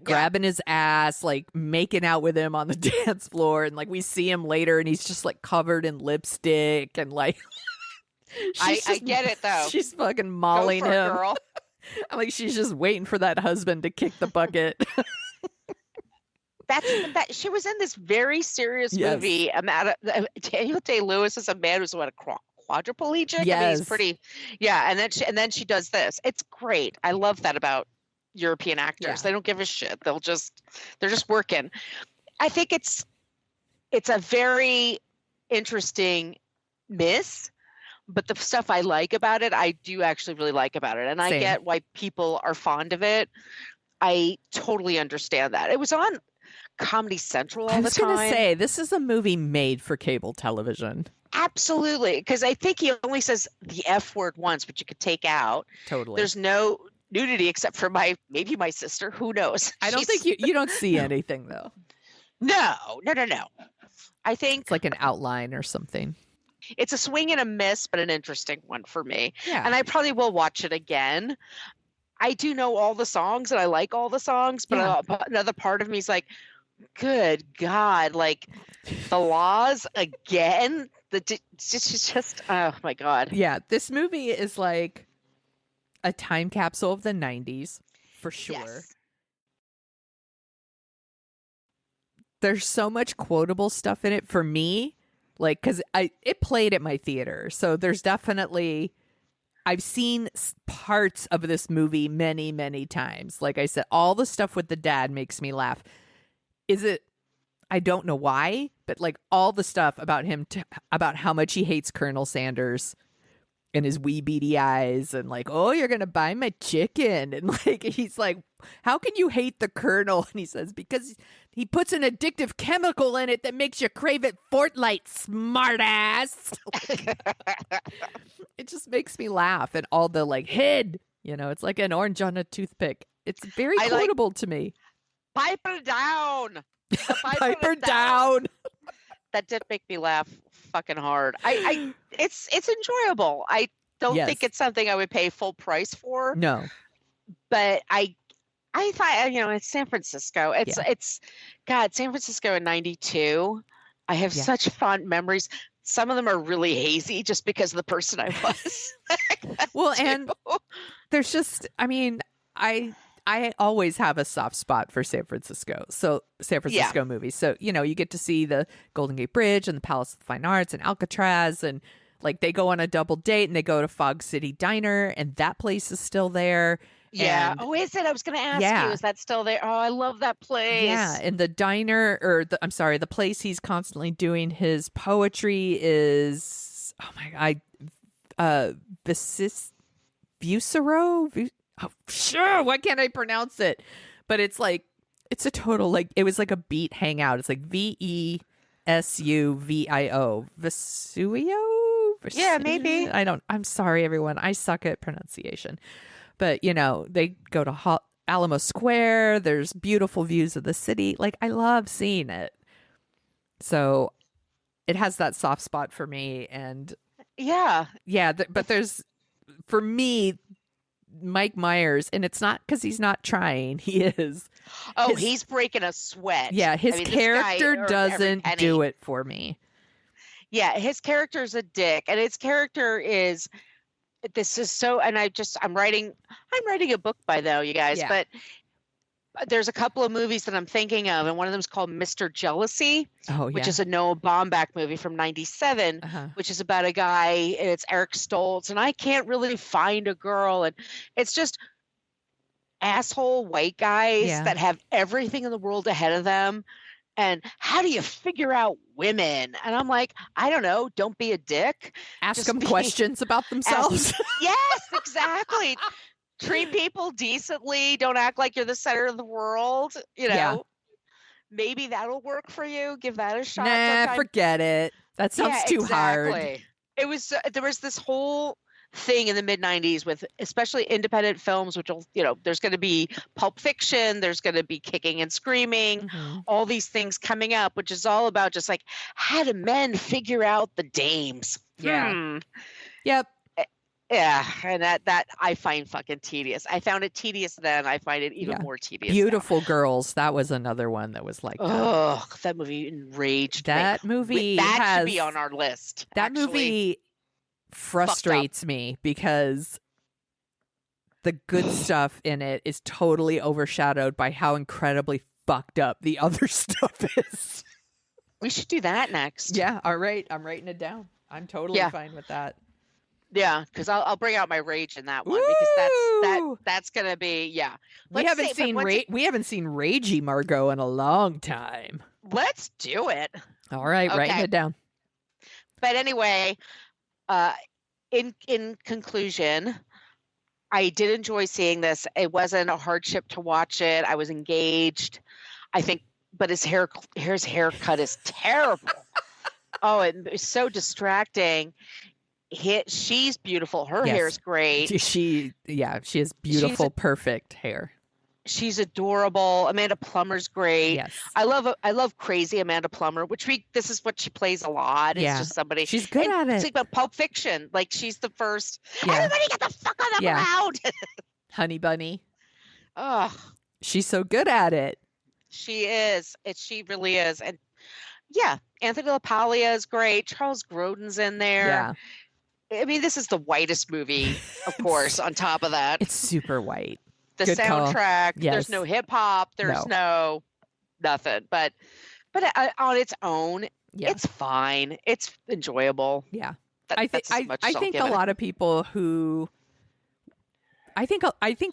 Speaker 1: grabbing his ass, making out with him on the dance floor. And we see him later and he's just covered in lipstick and
Speaker 2: I get it though.
Speaker 1: She's fucking mauling him.
Speaker 2: Girl.
Speaker 1: I'm she's just waiting for that husband to kick the bucket.
Speaker 2: She was in this very serious movie. Daniel Day-Lewis is a man who's a quadriplegic.
Speaker 1: Yes.
Speaker 2: He's pretty. Yeah, and then she does this. It's great. I love that about European actors.
Speaker 1: Yeah.
Speaker 2: They don't give a shit. They're just working. I think it's a very interesting miss. But the stuff I like about it, I do actually really like about it. And I get why people are fond of it. I totally understand that. It was on Comedy Central all the time. I was going
Speaker 1: to say, this is a movie made for cable television.
Speaker 2: Absolutely. Because I think he only says the F word once, but you could take out.
Speaker 1: Totally.
Speaker 2: There's no nudity except for maybe my sister. Who knows?
Speaker 1: I don't think you don't see anything, though.
Speaker 2: No. I think
Speaker 1: it's an outline or something.
Speaker 2: It's a swing and a miss, but an interesting one for me.
Speaker 1: Yeah.
Speaker 2: And I probably will watch it again. I do know all the songs and I like all the songs, but another part of me is good God, the laws again. It's just, oh my God.
Speaker 1: Yeah. This movie is a time capsule of the 90s for sure.
Speaker 2: Yes.
Speaker 1: There's so much quotable stuff in it for me. Because it played at my theater. So there's definitely, I've seen parts of this movie many, many times. Like I said, all the stuff with the dad makes me laugh. I don't know why, but all the stuff about him, about how much he hates Colonel Sanders and his wee beady eyes and oh, you're going to buy my chicken. And he's how can you hate the Colonel? And he says, because He puts an addictive chemical in it that makes you crave it Fortnite, smartass. It just makes me laugh. And all the like head, it's like an orange on a toothpick. It's very quotable to me.
Speaker 2: Pipe her down.
Speaker 1: Pipe her down.
Speaker 2: That did make me laugh fucking hard. It's enjoyable. I don't think it's something I would pay full price for.
Speaker 1: No.
Speaker 2: But I thought, it's San Francisco. It's God, San Francisco in 92. I have such fond memories. Some of them are really hazy just because of the person I was.
Speaker 1: Well, and there's just, I always have a soft spot for San Francisco. So San Francisco movies. So, you get to see the Golden Gate Bridge and the Palace of the Fine Arts and Alcatraz, and like they go on a double date and they go to Fog City Diner, and that place is still there.
Speaker 2: Yeah.
Speaker 1: And,
Speaker 2: is it? I was going to ask you, is that still there? Oh, I love that place.
Speaker 1: Yeah. And the diner, the place he's constantly doing his poetry is, oh my God, Bucero? Oh, sure. Why can't I pronounce it? But it's like, it's a total, like, it was like a beat hangout. It's like Vesuvio. Vesuvio?
Speaker 2: Yeah, maybe.
Speaker 1: I'm sorry, everyone. I suck at pronunciation. But, they go to Alamo Square. There's beautiful views of the city. Like, I love seeing it. So it has that soft spot for me. And but there's, for me, Mike Myers, and it's not because he's not trying. He is.
Speaker 2: Oh, he's breaking a sweat.
Speaker 1: Yeah, his character doesn't do it for me.
Speaker 2: Yeah, his character's a dick, and his character is. This is so, and I'm writing a book by though, you guys, but there's a couple of movies that I'm thinking of, and one of them is called Mr. Jealousy, which is a Noah Baumbach movie from 97, which is about a guy, and it's Eric Stoltz, and I can't really find a girl, and it's just asshole white guys that have everything in the world ahead of them. And how do you figure out women? And I'm like, I don't know. Don't be a dick.
Speaker 1: Ask them questions about themselves.
Speaker 2: Yes, exactly. Treat people decently. Don't act like you're the center of the world. Maybe that'll work for you. Give that a shot.
Speaker 1: Nah, forget it. That sounds too hard.
Speaker 2: It was. There was this whole thing in the mid 90s with especially independent films, which will, there's going to be Pulp Fiction, there's going to be Kicking and Screaming, all these things coming up, which is all about just like, how do men figure out the dames?
Speaker 1: Yep.
Speaker 2: Yeah, and that I find fucking tedious. I found it tedious then. I find it even more tedious.
Speaker 1: Beautiful Girls. That was another one that was like that.
Speaker 2: Oh, that movie enraged me.
Speaker 1: That movie
Speaker 2: should be on our list.
Speaker 1: That movie frustrates me because the good stuff in it is totally overshadowed by how incredibly fucked up the other stuff is.
Speaker 2: We should do that next.
Speaker 1: Yeah, all right. I'm writing it down. I'm totally fine with that.
Speaker 2: Yeah, because I'll bring out my rage in that one. Woo! Because that's gonna be
Speaker 1: We haven't seen Ragey Margo in a long time.
Speaker 2: Let's do it.
Speaker 1: All right, writing it down.
Speaker 2: But anyway, in conclusion, I did enjoy seeing this. It wasn't a hardship to watch it. I was engaged. I think, but his haircut is terrible. Oh, it's so distracting. She's beautiful. Her hair's great.
Speaker 1: She has beautiful, perfect hair.
Speaker 2: She's adorable. Amanda Plummer's great.
Speaker 1: Yes.
Speaker 2: I love crazy Amanda Plummer, this is what she plays a lot. It's just somebody.
Speaker 1: She's good at it.
Speaker 2: It's like about Pulp Fiction. Like she's the first. Everybody get the fuck on the ground.
Speaker 1: Honey Bunny.
Speaker 2: Oh.
Speaker 1: She's so good at it.
Speaker 2: She is. She really is. And Anthony LaPaglia is great. Charles Grodin's in there.
Speaker 1: Yeah.
Speaker 2: I mean, this is the whitest movie, of course, on top of that.
Speaker 1: It's super white.
Speaker 2: The
Speaker 1: Good
Speaker 2: soundtrack, there's no hip hop, there's no nothing. But on its own, it's fine. It's enjoyable.
Speaker 1: Yeah. I think a lot of people who I think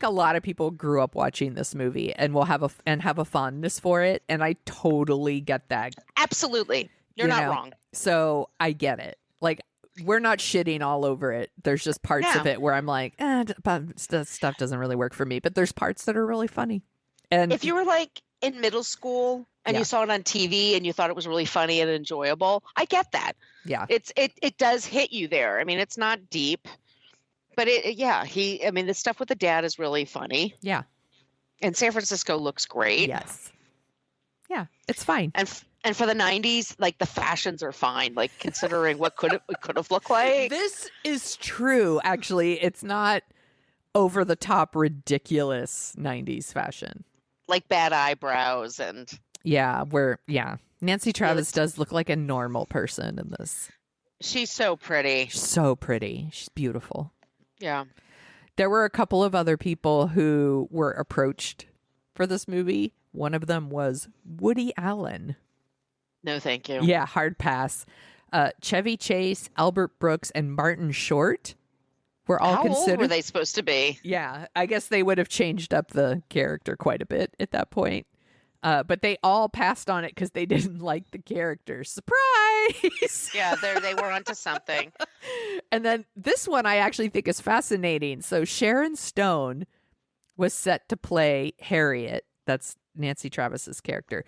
Speaker 1: a lot of people grew up watching this movie and will have a fondness for it, and I totally get that.
Speaker 2: Absolutely. You're not wrong.
Speaker 1: So I get it. Like, we're not shitting all over it. There's just parts of it where I'm like, stuff doesn't really work for me. But there's parts that are really funny. And
Speaker 2: if you were like, in middle school and
Speaker 1: Yeah.
Speaker 2: you saw it on TV and you thought it was really funny and enjoyable. I get that.
Speaker 1: Yeah.
Speaker 2: It does hit you there. I mean, it's not deep, but the stuff with the dad is really funny.
Speaker 1: Yeah.
Speaker 2: And San Francisco looks great.
Speaker 1: Yes. Yeah, it's fine.
Speaker 2: And for the 90s, like the fashions are fine, like considering what it could have looked like.
Speaker 1: This is true, actually. It's not over the top ridiculous 90s fashion.
Speaker 2: Like bad eyebrows and
Speaker 1: Yeah, Nancy Travis does look like a normal person in this.
Speaker 2: She's so pretty.
Speaker 1: She's so pretty. She's beautiful.
Speaker 2: Yeah.
Speaker 1: There were a couple of other people who were approached for this movie. One of them was Woody Allen.
Speaker 2: No, thank you.
Speaker 1: Yeah, hard pass. Chevy Chase, Albert Brooks, and Martin Short were all considered.
Speaker 2: How old were they supposed to be?
Speaker 1: Yeah, I guess they would have changed up the character quite a bit at that point. But they all passed on it because they didn't like the character. Surprise!
Speaker 2: Yeah, they were onto something.
Speaker 1: And then this one I actually think is fascinating. So Sharon Stone was set to play Harriet. That's Nancy Travis's character.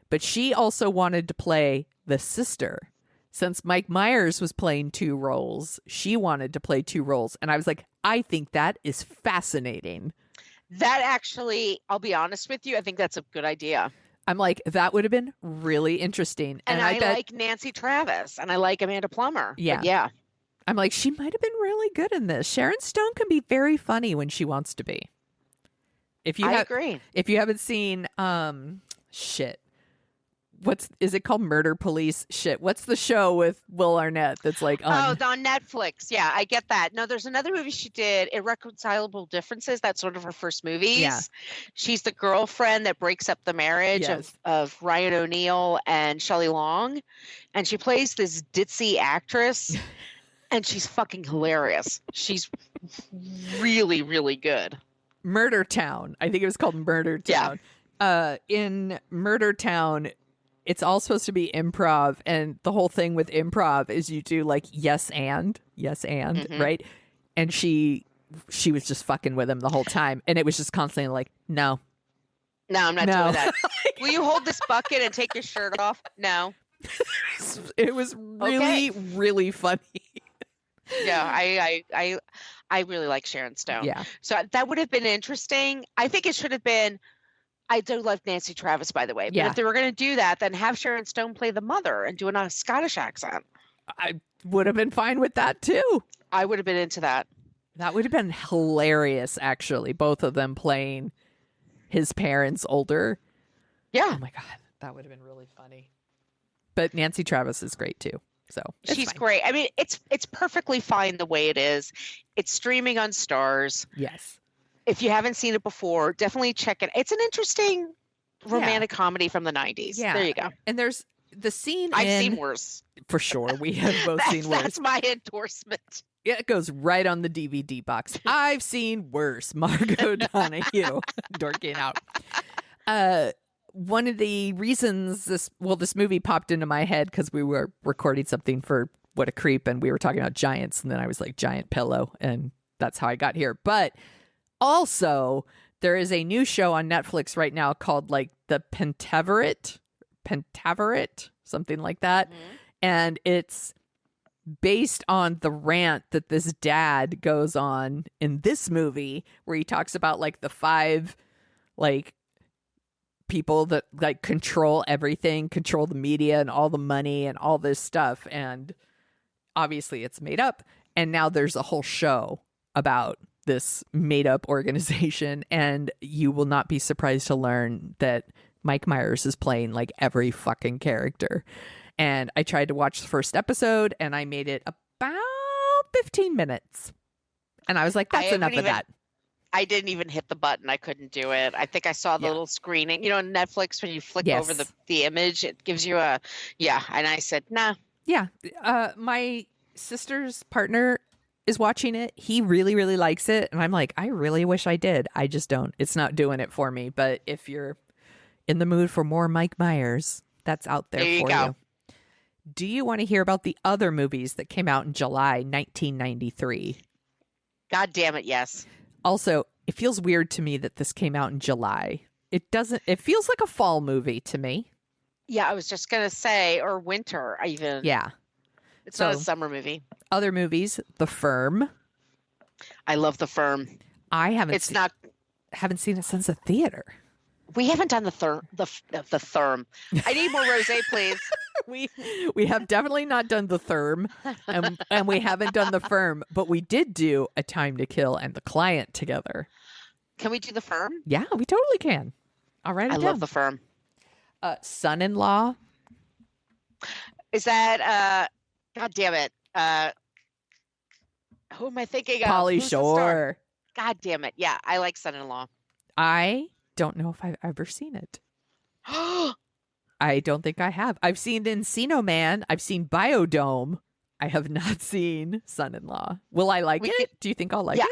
Speaker 1: But she also wanted to play the sister. Since Mike Myers was playing two roles, she wanted to play two roles. And I was like, I think that is fascinating.
Speaker 2: That actually, I'll be honest with you, I think that's a good idea.
Speaker 1: I'm like, that would have been really interesting.
Speaker 2: And I bet, like Nancy Travis and I like Amanda Plummer.
Speaker 1: Yeah.
Speaker 2: But yeah.
Speaker 1: I'm like, she might have been really good in this. Sharon Stone can be very funny when she wants to be.
Speaker 2: I agree.
Speaker 1: If you haven't seen, is it called Murder Police? What's the show with Will Arnett that's like
Speaker 2: on Netflix? Yeah, I get that. No, there's another movie she did, Irreconcilable Differences. That's one of her first movies.
Speaker 1: Yeah.
Speaker 2: She's the girlfriend that breaks up the marriage of Ryan O'Neal and Shelley Long. And she plays this ditzy actress and she's fucking hilarious. She's really, really good.
Speaker 1: Murder Town. I think it was called Murder Town. Yeah. In Murder Town, it's all supposed to be improv, and the whole thing with improv is you do like yes and, right? And she was just fucking with him the whole time, and it was just constantly like, no,
Speaker 2: I'm not doing that. Will you hold this bucket and take your shirt off? No.
Speaker 1: It was really, really funny.
Speaker 2: Yeah, I really like Sharon Stone.
Speaker 1: Yeah.
Speaker 2: So that would have been interesting. I think it should have been. I do love Nancy Travis, by the way. But if they were going to do that, then have Sharon Stone play the mother and do a Scottish accent.
Speaker 1: I would have been fine with that, too.
Speaker 2: I would have been into that.
Speaker 1: That would have been hilarious, actually. Both of them playing his parents older.
Speaker 2: Yeah.
Speaker 1: Oh, my God. That would have been really funny. But Nancy Travis is great, too. So
Speaker 2: she's
Speaker 1: fine.
Speaker 2: Great. I mean, it's perfectly fine the way it is. It's streaming on Stars.
Speaker 1: Yes.
Speaker 2: If you haven't seen it before, definitely check it. It's an interesting romantic comedy from the 90s.
Speaker 1: Yeah.
Speaker 2: There you go.
Speaker 1: And there's the scene
Speaker 2: I've seen worse.
Speaker 1: For sure. We have both seen worse.
Speaker 2: That's my endorsement.
Speaker 1: Yeah, it goes right on the DVD box. I've seen worse. Margo Donahue, Dorking Out. One of the reasons this movie popped into my head because we were recording something for What a Creep, and we were talking about giants, and then I was like, giant pillow, and that's how I got here. But also, there is a new show on Netflix right now called like the Pentaverate, something like that. Mm-hmm. And it's based on the rant that this dad goes on in this movie where he talks about like the 5 like people that like control everything, control the media and all the money and all this stuff. And obviously it's made up. And now there's a whole show about this made up organization. And you will not be surprised to learn that Mike Myers is playing like every fucking character. And I tried to watch the first episode and I made it about 15 minutes. And I was like, that's enough of that.
Speaker 2: I didn't even hit the button. I couldn't do it. I think I saw the little screening. You know, on Netflix, when you flick over the image, it gives you a, And I said, nah.
Speaker 1: Yeah. My sister's partner is watching it. He really, really likes it. And I'm like, I really wish I did. I just don't. It's not doing it for me. But if you're in the mood for more Mike Myers, that's out there for you. Do you want to hear about the other movies that came out in July 1993?
Speaker 2: God damn it, yes.
Speaker 1: Also, it feels weird to me that this came out in July. It feels like a fall movie to me.
Speaker 2: Yeah, I was just gonna say, or winter even.
Speaker 1: Yeah.
Speaker 2: It's not a summer movie.
Speaker 1: Other movies, The Firm.
Speaker 2: I love The Firm.
Speaker 1: I haven't seen it since the theater.
Speaker 2: We haven't done the Therm. I need more rosé, please.
Speaker 1: We have definitely not done The Therm, and we haven't done The Firm, but we did do A Time to Kill and The Client together.
Speaker 2: Can we do The Firm?
Speaker 1: Yeah, we totally can. All right,
Speaker 2: I love The Firm.
Speaker 1: Son-in-Law.
Speaker 2: Is that God damn it? Who am I thinking of?
Speaker 1: Pauly Shore.
Speaker 2: God damn it! Yeah, I like Son-in-Law.
Speaker 1: I don't know if I've ever seen it. I don't think I have. I've seen Encino Man. I've seen Biodome. I have not seen Son-in-Law. Will I like it? Do you think I'll like it?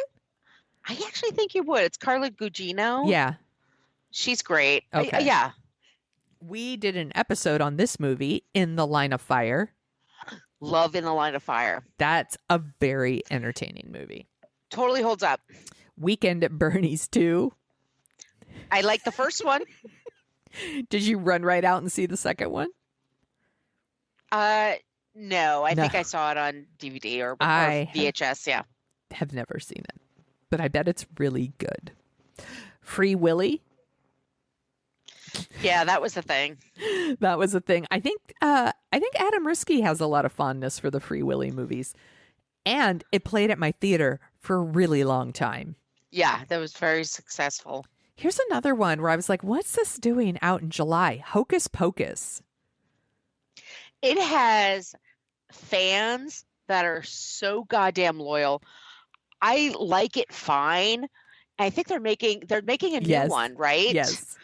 Speaker 2: I actually think you would. It's Carla Gugino.
Speaker 1: Yeah.
Speaker 2: She's great.
Speaker 1: Okay.
Speaker 2: Yeah.
Speaker 1: We did an episode on this movie, In the Line of Fire.
Speaker 2: Love In the Line of Fire.
Speaker 1: That's a very entertaining movie.
Speaker 2: Totally holds up. Weekend
Speaker 1: at Bernie's 2.
Speaker 2: I like the first one.
Speaker 1: Did you run right out and see the second one?
Speaker 2: No. I think I saw it on DVD or VHS. Yeah.
Speaker 1: Have never seen it, but I bet it's really good. Free Willy.
Speaker 2: Yeah, that was a thing.
Speaker 1: That was a thing. I think Adam Risky has a lot of fondness for the Free Willy movies, and it played at my theater for a really long time.
Speaker 2: Yeah, that was very successful.
Speaker 1: Here's another one where I was like, what's this doing out in July? Hocus Pocus.
Speaker 2: It has fans that are so goddamn loyal. I like it fine. I think they're making a new one, right?
Speaker 1: Yes.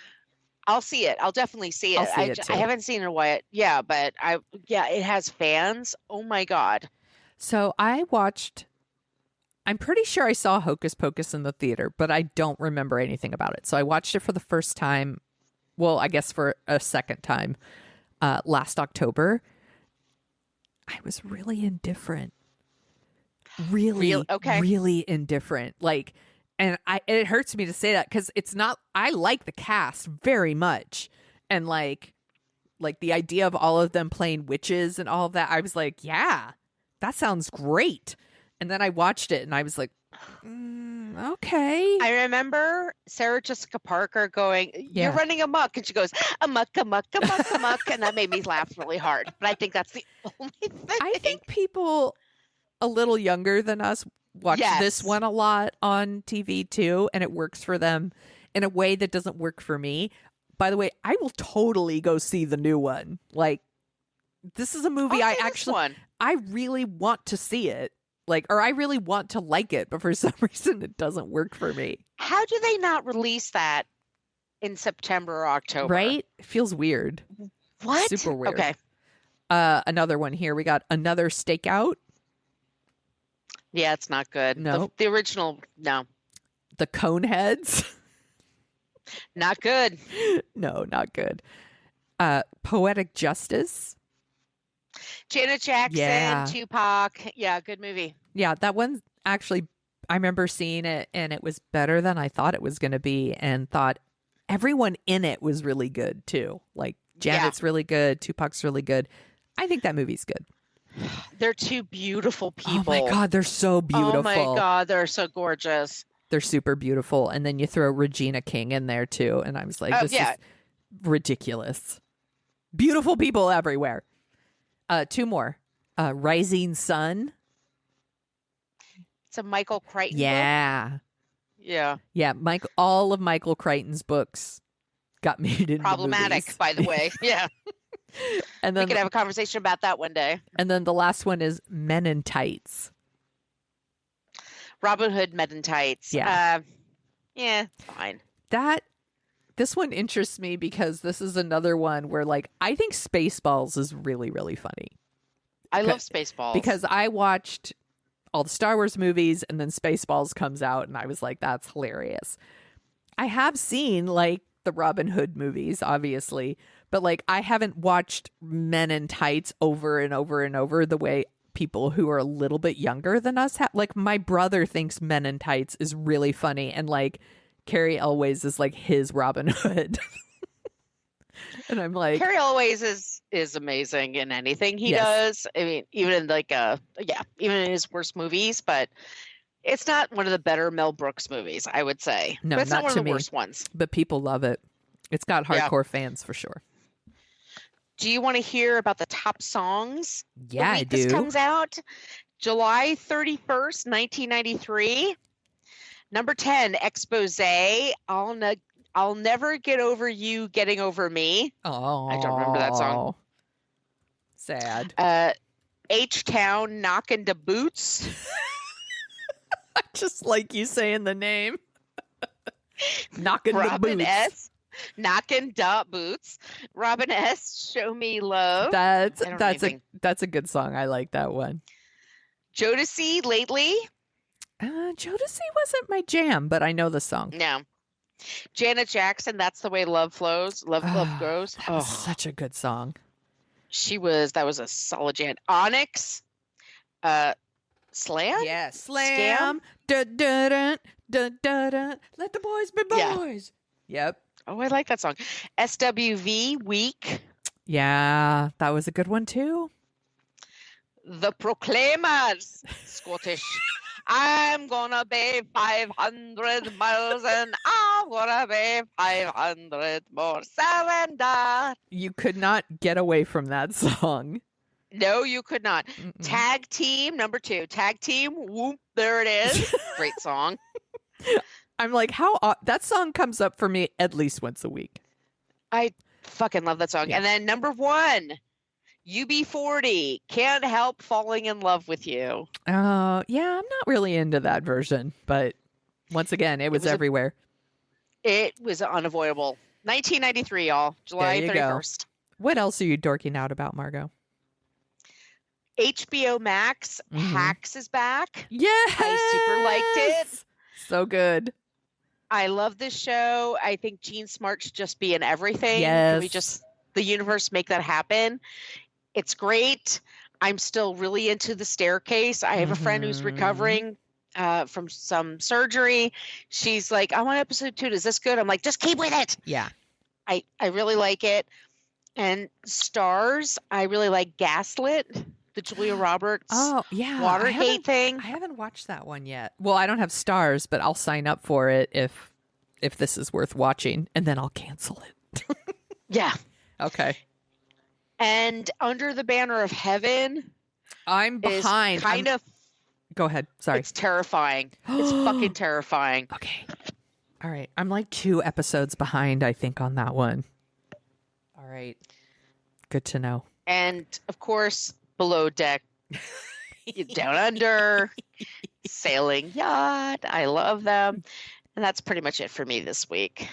Speaker 2: I'll see it. I'll definitely see it. I haven't seen it yet. Yeah, but it has fans. Oh my God.
Speaker 1: So I'm pretty sure I saw Hocus Pocus in the theater, but I don't remember anything about it. So I watched it for the first time. Well, I guess for a second time last October. I was really indifferent. Really indifferent. And it hurts me to say that because it's not. I like the cast very much, and like the idea of all of them playing witches and all of that. I was like, yeah, that sounds great. And then I watched it, and I was like, okay.
Speaker 2: I remember Sarah Jessica Parker going, "You're running amok," and she goes, "Amok, amok, amok, amok," and that made me laugh really hard. But I think that's the only thing.
Speaker 1: I think people a little younger than us watch this one a lot on TV too, and it works for them in a way that doesn't work for me. By the way, I will totally go see the new one. Like, this is a movie I really want to see it. Or I really want to like it, but for some reason it doesn't work for me.
Speaker 2: How do they not release that in September or October?
Speaker 1: Right? It feels weird.
Speaker 2: What?
Speaker 1: Super weird.
Speaker 2: Okay.
Speaker 1: Another one here. We got Another Stakeout.
Speaker 2: Yeah, it's not good.
Speaker 1: No.
Speaker 2: The original, no.
Speaker 1: The Coneheads.
Speaker 2: Not good.
Speaker 1: No, not good. Poetic Justice.
Speaker 2: Janet Jackson, Tupac. Yeah, good movie.
Speaker 1: Yeah, that one actually, I remember seeing it and it was better than I thought it was going to be, and thought everyone in it was really good too. Like Janet's really good. Tupac's really good. I think that movie's good.
Speaker 2: They're two beautiful people.
Speaker 1: Oh my God, they're so beautiful.
Speaker 2: Oh my God, they're so gorgeous.
Speaker 1: They're super beautiful. And then you throw Regina King in there too. And I was like, this is ridiculous. Beautiful people everywhere. Two more. Rising Sun.
Speaker 2: It's a Michael Crichton book? Yeah.
Speaker 1: Yeah, all of Michael Crichton's books got made into
Speaker 2: problematic,
Speaker 1: movies.
Speaker 2: By the way. Yeah.
Speaker 1: And then
Speaker 2: we could have a conversation about that one day.
Speaker 1: And then the last one is Men in Tights.
Speaker 2: Robin Hood, Men in Tights.
Speaker 1: Yeah.
Speaker 2: Fine.
Speaker 1: This one interests me because this is another one where I think Spaceballs is really, really funny.
Speaker 2: I love Spaceballs.
Speaker 1: Because I watched all the Star Wars movies and then Spaceballs comes out and I was like, that's hilarious. I have seen the Robin Hood movies, obviously, but I haven't watched Men in Tights over and over and over the way people who are a little bit younger than us have. My brother thinks Men in Tights is really funny and Carrie Elways is like his Robin Hood. And I'm like,
Speaker 2: Carrie Elways is amazing in anything he does. I mean, even in even in his worst movies, but it's not one of the better Mel Brooks movies, I would say.
Speaker 1: No,
Speaker 2: but it's not one of the
Speaker 1: me.
Speaker 2: worst ones.
Speaker 1: But people love it. It's got hardcore fans for sure.
Speaker 2: Do you want to hear about the top songs?
Speaker 1: Yeah, I do.
Speaker 2: This comes out July 31st, 1993. Number 10, Expose. I'll never get over you getting over me.
Speaker 1: Oh,
Speaker 2: I don't remember that song.
Speaker 1: Sad.
Speaker 2: H-Town, Knockin' the Boots.
Speaker 1: I just like you saying the name. Knockin' the Boots.
Speaker 2: Robin S. Knockin' the Boots. Robin S. Show Me Love.
Speaker 1: That's a good song. I like that one.
Speaker 2: Jodeci, Lately.
Speaker 1: Jodeci wasn't my jam, but I know the song.
Speaker 2: No. Janet Jackson, That's the Way Love Flows. Love Goes.
Speaker 1: That was such a good song.
Speaker 2: That was a solid Janet. Onyx. Slam?
Speaker 1: Yeah, Slam. Let the boys be boys. Yeah. Yep.
Speaker 2: Oh, I like that song. SWV, Weak.
Speaker 1: Yeah, that was a good one too.
Speaker 2: The Proclaimers, Scottish. I'm gonna be 500 miles and I'm gonna be 500 more. Surrender.
Speaker 1: You could not get away from that song.
Speaker 2: No, you could not. Mm-mm. Tag Team, number 2. Tag Team, whoop, there it is. Great song.
Speaker 1: I'm like, that song comes up for me at least once a week.
Speaker 2: I fucking love that song. Yeah. And then number 1, UB40, Can't Help Falling in Love with You.
Speaker 1: Yeah, I'm not really into that version, but once again, it was everywhere.
Speaker 2: It was unavoidable. 1993, y'all. July 31st.
Speaker 1: Go. What else are you dorking out about, Margo?
Speaker 2: HBO Max, Hacks is back.
Speaker 1: Yes!
Speaker 2: I super liked it.
Speaker 1: So good.
Speaker 2: I love this show. I think Jean Smart should just be in everything.
Speaker 1: Yes.
Speaker 2: Can we just, the universe, make that happen? It's great. I'm still really into The Staircase. I have a friend who's recovering from some surgery. She's like, I want episode 2. Is this good? I'm like, just keep with it.
Speaker 1: Yeah.
Speaker 2: I really like it. And Stars, I really like Gaslit, the Julia Roberts Watergate thing.
Speaker 1: I haven't watched that one yet. Well, I don't have Stars, but I'll sign up for it if this is worth watching, and then I'll cancel it.
Speaker 2: Yeah.
Speaker 1: Okay.
Speaker 2: And Under the Banner of Heaven.
Speaker 1: I'm behind. Go ahead. Sorry.
Speaker 2: It's terrifying. It's fucking terrifying.
Speaker 1: Okay. All right. I'm like 2 episodes behind, I think, on that one. All right. Good to know.
Speaker 2: And of course, Below Deck, Down Under, Sailing Yacht. I love them. And that's pretty much it for me this week.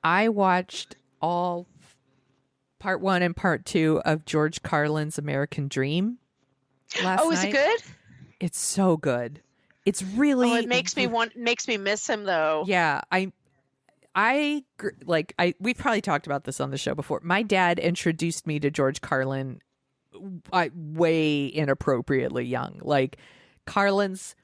Speaker 1: I watched all part 1 and part 2 of George Carlin's American Dream last night.
Speaker 2: Is it good?
Speaker 1: It's so good. It's really.
Speaker 2: It makes me miss him though.
Speaker 1: Yeah, we've probably talked about this on the show before. My dad introduced me to George Carlin way inappropriately young. Like Carlin's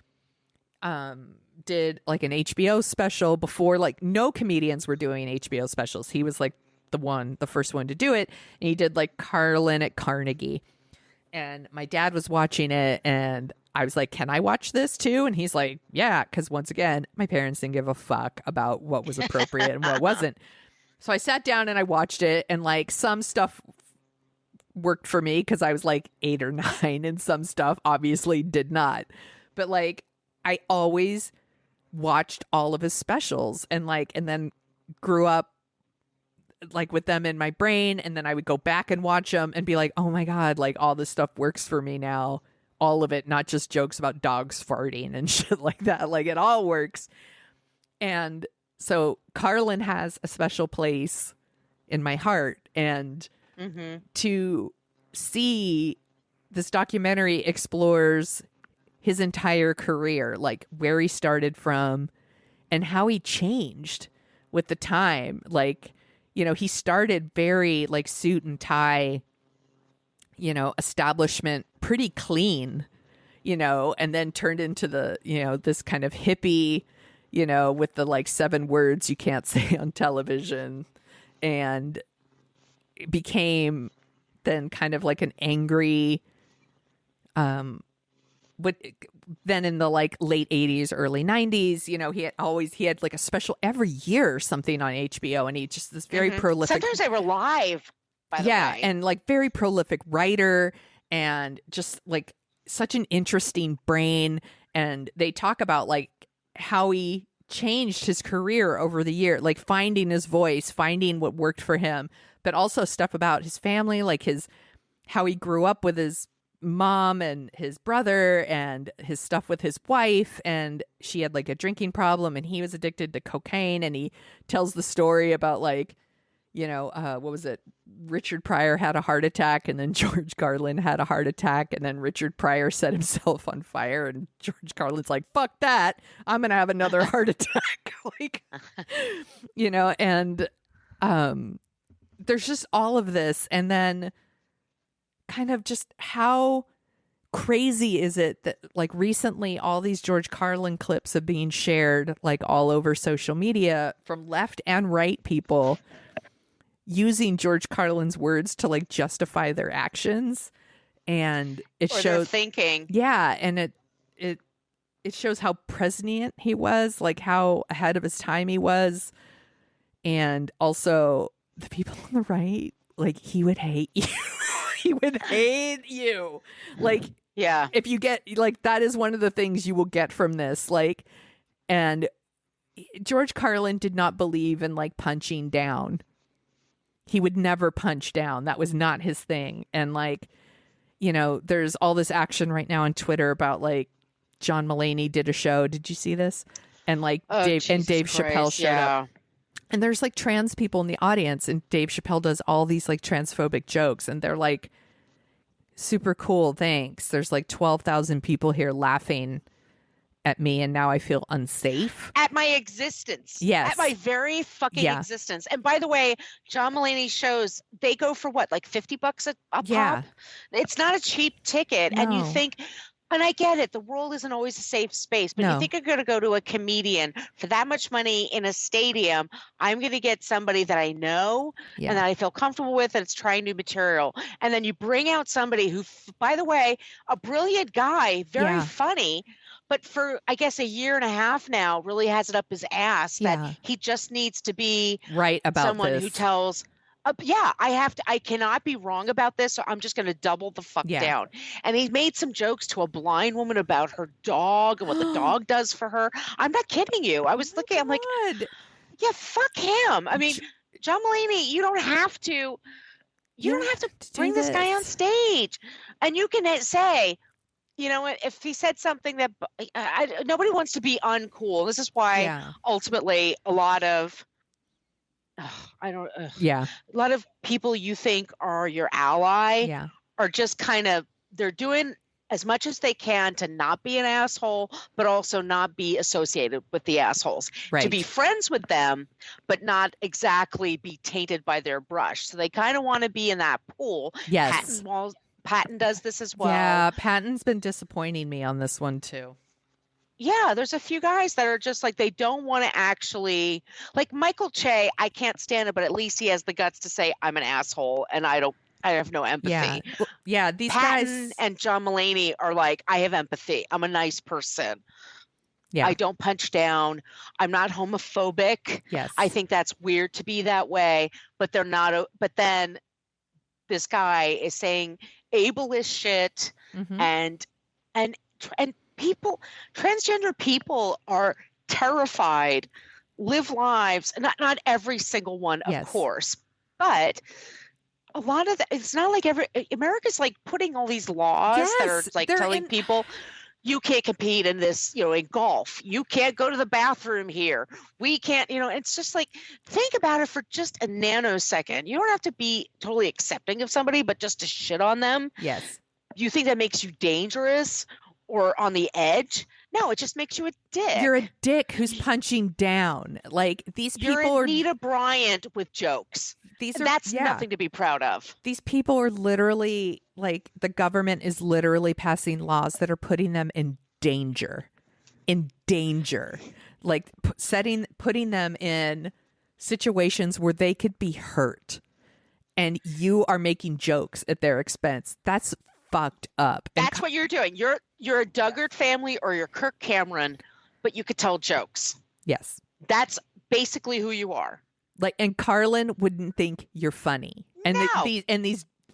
Speaker 1: did like an HBO special before, like no comedians were doing HBO specials. He was like the first one to do it. And he did like Carlin at Carnegie. And my dad was watching it and I was like, can I watch this too? And he's like, yeah, because once again, my parents didn't give a fuck about what was appropriate and what wasn't. So I sat down and I watched it, and like some stuff worked for me because I was like 8 or 9, and some stuff obviously did not. But like I always watched all of his specials and then grew up like with them in my brain, and then I would go back and watch them and be like, oh my God, like all this stuff works for me now. All of it, not just jokes about dogs farting and shit like that. Like it all works. And so Carlin has a special place in my heart. And to see this documentary explores his entire career, like where he started from and how he changed with the time. Like, you know, he started very like suit and tie, you know, establishment, pretty clean, you know, and then turned into the, you know, this kind of hippie, with the like 7 words you can't say on television, and it became then kind of like an angry, but then in the like late 80s, early 90s, he had like a special every year or something on HBO, and he just this very prolific.
Speaker 2: Sometimes they were live, by the way.
Speaker 1: And like very prolific writer, and just like such an interesting brain. And they talk about like how he changed his career over the year, like finding his voice, finding what worked for him, but also stuff about his family, like how he grew up with his mom and his brother, and his stuff with his wife, and she had like a drinking problem and he was addicted to cocaine. And he tells the story about like, what was it? Richard Pryor had a heart attack, and then George Carlin had a heart attack, and then Richard Pryor set himself on fire, and George Carlin's like, fuck that, I'm gonna have another heart attack. Like, and there's just all of this. And then kind of just how crazy is it that like recently all these George Carlin clips are being shared like all over social media from left and right people, using George Carlin's words to like justify their actions. And it shows
Speaker 2: their thinking.
Speaker 1: Yeah. And it shows how prescient he was, like how ahead of his time he was. And also the people on the right, like he would hate you. He would hate you. Like,
Speaker 2: yeah,
Speaker 1: if you get like, that is one of the things you will get from this. Like, and George Carlin did not believe in like punching down. He would never punch down. That was not his thing. And like, there's all this action right now on Twitter about like John Mulaney did a show. Did you see this? And like Dave Chappelle showed up. And there's like trans people in the audience, and Dave Chappelle does all these like transphobic jokes, and they're like, super cool, thanks. There's like 12,000 people here laughing at me, and now I feel unsafe.
Speaker 2: At my existence.
Speaker 1: Yes.
Speaker 2: At my very fucking existence. And by the way, John Mulaney shows, they go for what, like $50 a pop? It's not a cheap ticket.
Speaker 1: No.
Speaker 2: And you think, and I get it, the world isn't always a safe space, but you think you're going to go to a comedian for that much money in a stadium, I'm going to get somebody that I know and that I feel comfortable with, and it's trying new material. And then you bring out somebody who, by the way, a brilliant guy, very funny, but for, I guess, a year and a half now, really has it up his ass that he just needs to be
Speaker 1: right about
Speaker 2: someone who tells, I cannot be wrong about this, so I'm just going to double the fuck down. And he made some jokes to a blind woman about her dog and what the dog does for her. I'm not kidding you. I was looking, I'm like, yeah, fuck him. I mean, John Mulaney, you don't have to bring this guy on stage. And you can say, if he said something that nobody wants to be uncool. This is why ultimately a lot of a lot of people you think are your ally are just kind of, they're doing as much as they can to not be an asshole, but also not be associated with the assholes. Right. To be friends with them, but not exactly be tainted by their brush. So they kind of want to be in that pool.
Speaker 1: Yes.
Speaker 2: Patton does this as well.
Speaker 1: Yeah, Patton's been disappointing me on this one too.
Speaker 2: Yeah, there's a few guys that are just like, they don't want to actually, like Michael Che, I can't stand it, but at least he has the guts to say, I'm an asshole and I have no empathy.
Speaker 1: Yeah, these
Speaker 2: Patton
Speaker 1: guys
Speaker 2: and John Mulaney are like, I have empathy. I'm a nice person. Yeah. I don't punch down. I'm not homophobic.
Speaker 1: Yes.
Speaker 2: I think that's weird to be that way, but they're not. But then this guy is saying ableist shit, and people, transgender people are terrified, live lives, not every single one, of course, but a lot of it's not like America's like putting all these laws that are like telling people, you can't compete in this, in golf. You can't go to the bathroom here. We can't, it's just like, think about it for just a nanosecond. You don't have to be totally accepting of somebody, but just to shit on them.
Speaker 1: Yes.
Speaker 2: You think that makes you dangerous or on the edge? No, it just makes you a dick.
Speaker 1: You're a dick who's punching down. Like, these people
Speaker 2: You're Anita Bryant with jokes. That's nothing to be proud of.
Speaker 1: These people are literally, like, the government is literally passing laws that are putting them in danger. like putting them in situations where they could be hurt, and you are making jokes at their expense. That's fucked up.
Speaker 2: That's what you're doing. You're a Duggart family or you're Kirk Cameron, but you could tell jokes.
Speaker 1: Yes.
Speaker 2: That's basically who you are.
Speaker 1: Like, and Carlin wouldn't think you're funny. And
Speaker 2: No.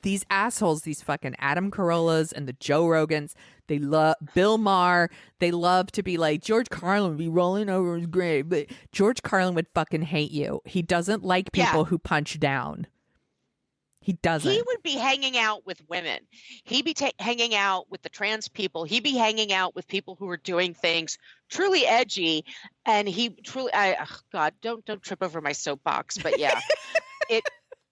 Speaker 1: These assholes, these fucking Adam Carollas and the Joe Rogans, they love Bill Maher. They love to be like, George Carlin would be rolling over his grave. But George Carlin would fucking hate you. He doesn't like people who punch down. He doesn't.
Speaker 2: He would be hanging out with women. He'd be hanging out with the trans people. He'd be hanging out with people who are doing things truly edgy. And he truly, God, don't trip over my soapbox. But yeah,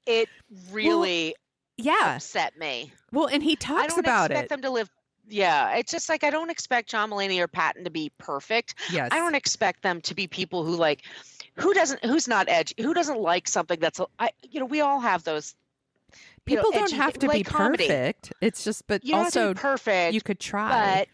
Speaker 2: it really upset me.
Speaker 1: Well, and he talks about it.
Speaker 2: I don't expect them to live. Yeah, it's just like I don't expect John Mulaney or Patton to be perfect.
Speaker 1: Yes.
Speaker 2: I don't expect them to be people who like, who's not edgy, who doesn't like something that's, we all have those.
Speaker 1: People don't
Speaker 2: edgy,
Speaker 1: have to be perfect. It's just, but
Speaker 2: you don't
Speaker 1: also
Speaker 2: have to be perfect.
Speaker 1: You could try.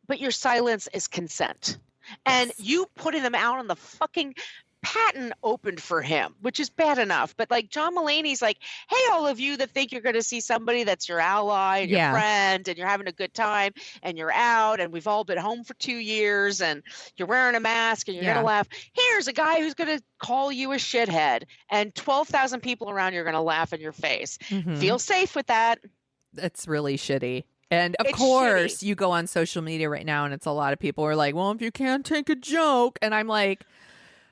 Speaker 2: But your silence is consent. And you putting them out on the fucking Patton opened for him, which is bad enough. But like John Mulaney's like, hey, all of you that think you're going to see somebody that's your ally and your friend and you're having a good time and you're out and we've all been home for 2 years and you're wearing a mask and you're going to laugh. Here's a guy who's going to call you a shithead and 12,000 people around you are going to laugh in your face.
Speaker 1: Mm-hmm.
Speaker 2: Feel safe with that.
Speaker 1: It's really shitty. And of course, you go on social media right now and it's a lot of people are like, well, if you can't take a joke. And I'm like,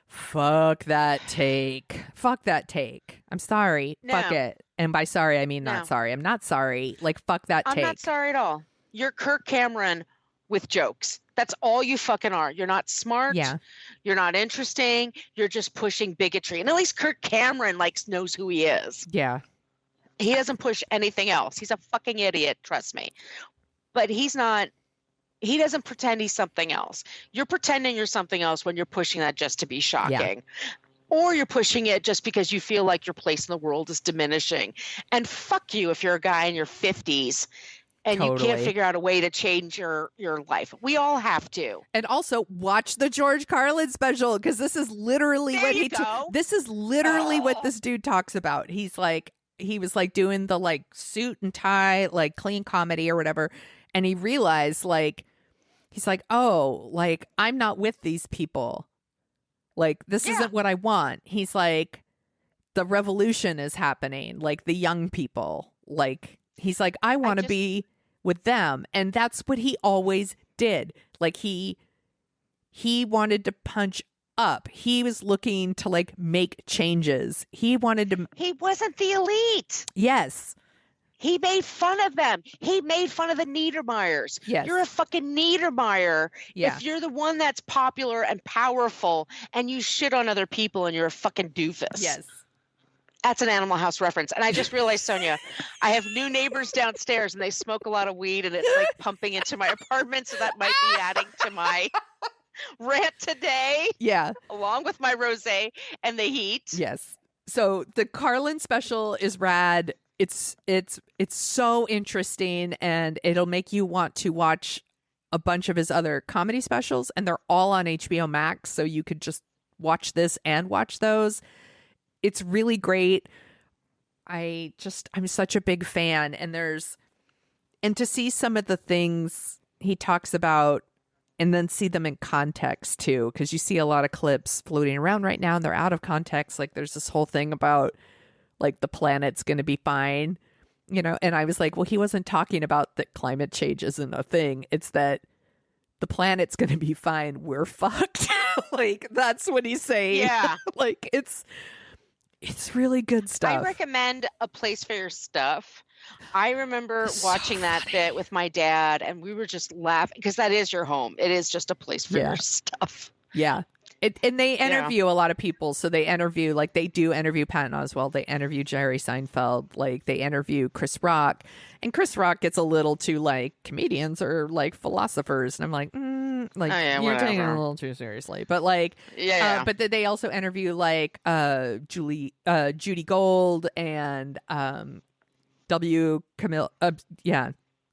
Speaker 1: fuck that take. Fuck that take. I'm sorry.
Speaker 2: No.
Speaker 1: Fuck it. And by sorry, I mean not sorry. I'm not sorry. Like, fuck that take.
Speaker 2: I'm not sorry at all. You're Kirk Cameron with jokes. That's all you fucking are. You're not smart.
Speaker 1: Yeah.
Speaker 2: You're not interesting. You're just pushing bigotry. And at least Kirk Cameron knows who he is.
Speaker 1: Yeah.
Speaker 2: He doesn't push anything else. He's a fucking idiot. Trust me. But he's not. He doesn't pretend he's something else. You're pretending you're something else when you're pushing that just to be shocking. Or you're pushing it just because you feel like your place in the world is diminishing. And fuck you if you're a guy in your 50s and you can't figure out a way to change your life. We all have to.
Speaker 1: And also watch the George Carlin special, because this is literally this is literally what this dude talks about. He's like, he was like doing the like suit and tie, like clean comedy or whatever. And he realized he's like, oh, like, I'm not with these people. Like, this isn't what I want. He's like, the revolution is happening. Like, the young people. Like, he's like, I want to be with them. And that's what he always did. Like, he wanted to punch up. He was looking to, like, make changes. He wanted to.
Speaker 2: He wasn't the elite.
Speaker 1: Yes.
Speaker 2: He made fun of them. He made fun of the Niedermeyers.
Speaker 1: Yes.
Speaker 2: You're a fucking Niedermeyer if you're the one that's popular and powerful and you shit on other people and you're a fucking doofus.
Speaker 1: Yes.
Speaker 2: That's an Animal House reference. And I just realized, Sonia, I have new neighbors downstairs and they smoke a lot of weed and it's like pumping into my apartment. So that might be adding to my rant today.
Speaker 1: Yeah.
Speaker 2: Along with my rosé and the heat.
Speaker 1: Yes. So the Carlin special is rad. It's so interesting, and it'll make you want to watch a bunch of his other comedy specials, and they're all on HBO Max, so you could just watch this and watch those. It's really great. I'm such a big fan, and to see some of the things he talks about and then see them in context too, because you see a lot of clips floating around right now and they're out of context. Like, there's this whole thing about like the planet's going to be fine, and I was like, well, he wasn't talking about that climate change isn't a thing. It's that the planet's going to be fine. We're fucked. Like, that's what he's saying.
Speaker 2: Yeah.
Speaker 1: Like, it's really good stuff.
Speaker 2: I recommend A Place for Your Stuff. I remember watching that bit with my dad and we were just laughing because that is your home. It is just a place for your stuff.
Speaker 1: Yeah. And they interview a lot of people. So they interview, like, they do interview Patton Oswalt. They interview Jerry Seinfeld. Like, they interview Chris Rock. And Chris Rock gets a little too, like, comedians or, like, philosophers. And I'm like, you're taking it a little too seriously. But, like, but they also interview, like, Judy Gold and Camille.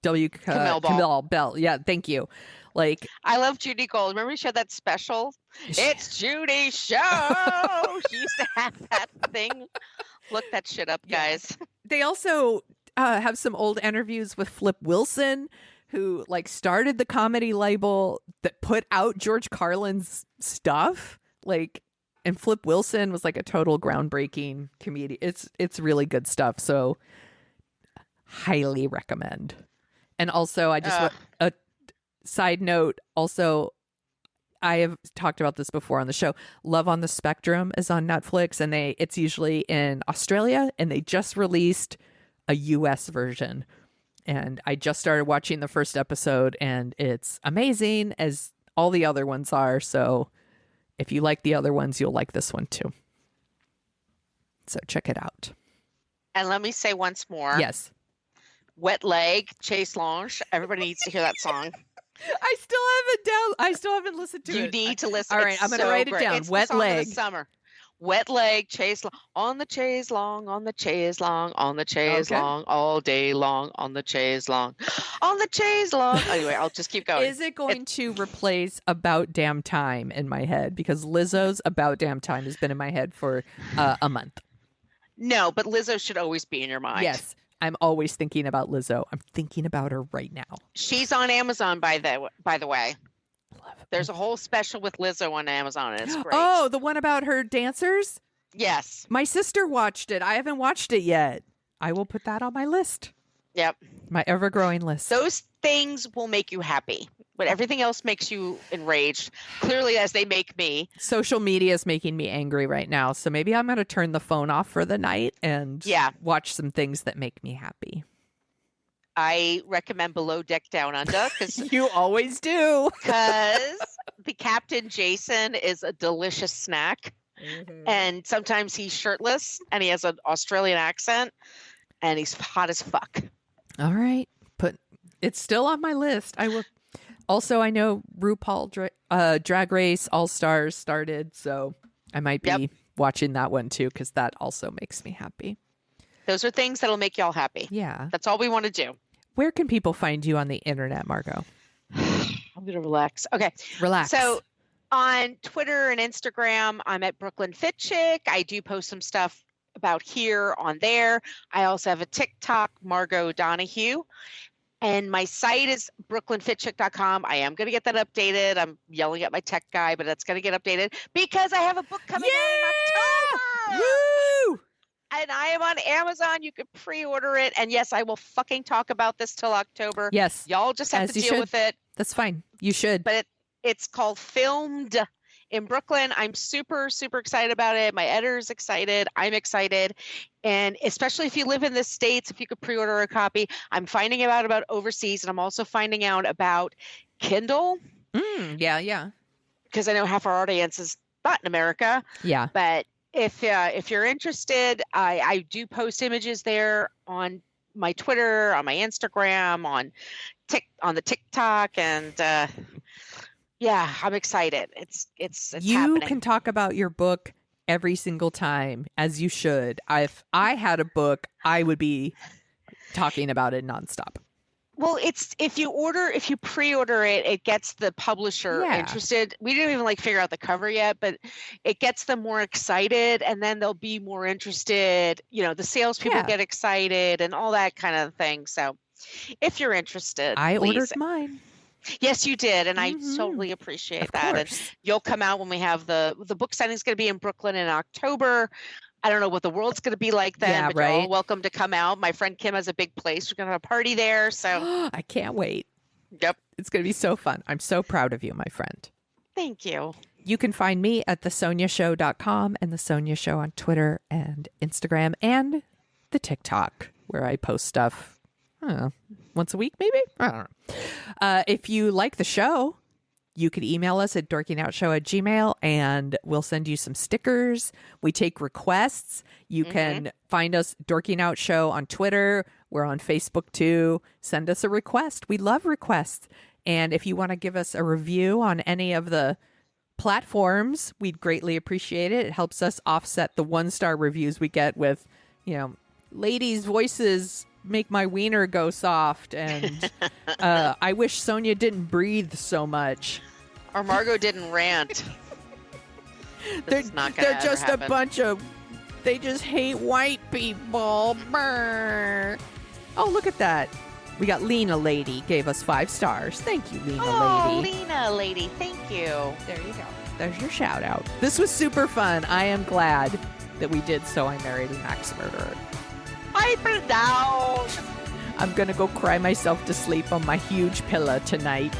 Speaker 1: Camille Bell. Yeah, thank you. Like,
Speaker 2: I love Judy Gold. Remember we showed that special? It's Judy's show. She used to have that thing. Look that shit up, guys.
Speaker 1: They also have some old interviews with Flip Wilson, who like started the comedy label that put out George Carlin's stuff. Like, and Flip Wilson was like a total groundbreaking comedian. It's really good stuff. So highly recommend. And also, I just a side note. Also, I have talked about this before on the show. Love on the Spectrum is on Netflix, and it's usually in Australia, and they just released a US version. And I just started watching the first episode, and it's amazing, as all the other ones are. So if you like the other ones, you'll like this one too. So check it out.
Speaker 2: And let me say once more.
Speaker 1: Yes.
Speaker 2: Wet Leg, Chase Lange. Everybody needs to hear that song.
Speaker 1: I still haven't listened to it.
Speaker 2: You need to listen.
Speaker 1: All right, I'm going to write it down.
Speaker 2: It's
Speaker 1: Wet
Speaker 2: the song
Speaker 1: Leg.
Speaker 2: of the summer. Wet Leg, Chase Long, on the chaise long, on the chaise long, on the chaise long, all day long, on the chaise long, on the chaise long. Anyway, I'll just keep going.
Speaker 1: Is it going to replace About Damn Time in my head? Because Lizzo's About Damn Time has been in my head for a month.
Speaker 2: No, but Lizzo should always be in your mind.
Speaker 1: Yes, I'm always thinking about Lizzo. I'm thinking about her right now.
Speaker 2: She's on Amazon, by the way. There's a whole special with Lizzo on Amazon, and it's great.
Speaker 1: Oh, the one about her dancers?
Speaker 2: Yes.
Speaker 1: My sister watched it. I haven't watched it yet. I will put that on my list.
Speaker 2: Yep.
Speaker 1: My ever-growing list.
Speaker 2: Those things will make you happy, but everything else makes you enraged, clearly, as they make me.
Speaker 1: Social media is making me angry right now, so maybe I'm going to turn the phone off for the night and watch some things that make me happy.
Speaker 2: I recommend Below Deck Down Under, because
Speaker 1: you always do.
Speaker 2: Because the Captain Jason is a delicious snack, and sometimes he's shirtless, and he has an Australian accent, and he's hot as fuck.
Speaker 1: All right, but it's still on my list. I will. Also, I know RuPaul Drag Race All Stars started, so I might be watching that one too, because that also makes me happy.
Speaker 2: Those are things that'll make y'all happy.
Speaker 1: Yeah.
Speaker 2: That's all we want to do.
Speaker 1: Where can people find you on the internet, Margo?
Speaker 2: I'm going to relax. Okay.
Speaker 1: Relax.
Speaker 2: So on Twitter and Instagram, I'm at Brooklyn Fit Chick. I do post some stuff about here on there. I also have a TikTok, Margo Donahue. And my site is brooklynfitchick.com. I am going to get that updated. I'm yelling at my tech guy, but that's going to get updated because I have a book coming out in October.
Speaker 1: Woo!
Speaker 2: And I am on Amazon. You can pre-order it. And yes, I will fucking talk about this till October.
Speaker 1: Yes.
Speaker 2: Y'all just have to deal with it.
Speaker 1: That's fine. You should.
Speaker 2: But it's called Filmed in Brooklyn. I'm super, super excited about it. My editor's excited. I'm excited. And especially if you live in the States, if you could pre-order a copy. I'm finding out about overseas. And I'm also finding out about Kindle.
Speaker 1: Yeah.
Speaker 2: Because I know half our audience is not in America.
Speaker 1: Yeah.
Speaker 2: But if you're interested, I do post images there on my Twitter, on my Instagram, on the TikTok, and I'm excited. It's
Speaker 1: you
Speaker 2: happening.
Speaker 1: Can talk about your book every single time, as you should. If I had a book, I would be talking about it nonstop.
Speaker 2: Well, if you pre-order it, it gets the publisher interested. We didn't even figure out the cover yet, but it gets them more excited, and then they'll be more interested. The salespeople get excited and all that kind of thing. So if you're interested,
Speaker 1: I
Speaker 2: please.
Speaker 1: ordered mine.
Speaker 2: Yes, you did, and I totally appreciate that. And you'll come out when we have the book signing is going to be in Brooklyn in October. I don't know what the world's going to be like then, but you're all welcome to come out. My friend Kim has a big place. We're going to have a party there. So
Speaker 1: I can't wait.
Speaker 2: Yep.
Speaker 1: It's going to be so fun. I'm so proud of you, my friend.
Speaker 2: Thank you.
Speaker 1: You can find me at thesoniashow.com and The Sonia Show on Twitter and Instagram and the TikTok, where I post stuff, I don't know, once a week maybe? I don't know. If you like the show, you could email us at dorkingout@gmail.com and we'll send you some stickers. We take requests. You can find us Dorking Out Show on Twitter. We're on Facebook too. Send us a request. We love requests. And if you want to give us a review on any of the platforms, we'd greatly appreciate it. It helps us offset the 1-star reviews we get with, ladies' voices make my wiener go soft, and I wish Sonia didn't breathe so much.
Speaker 2: Or Margo didn't rant.
Speaker 1: They're just
Speaker 2: happen.
Speaker 1: a bunch of. They just hate white people. Brr. Oh, look at that. We got Lena Lady gave us 5 stars. Thank you, Lena Lady.
Speaker 2: Lena Lady, thank you.
Speaker 1: There you go. There's your shout out. This was super fun. I am glad that we did So I Married an Axe Murderer.
Speaker 2: Pipe it down.
Speaker 1: I'm going to go cry myself to sleep on my huge pillow tonight.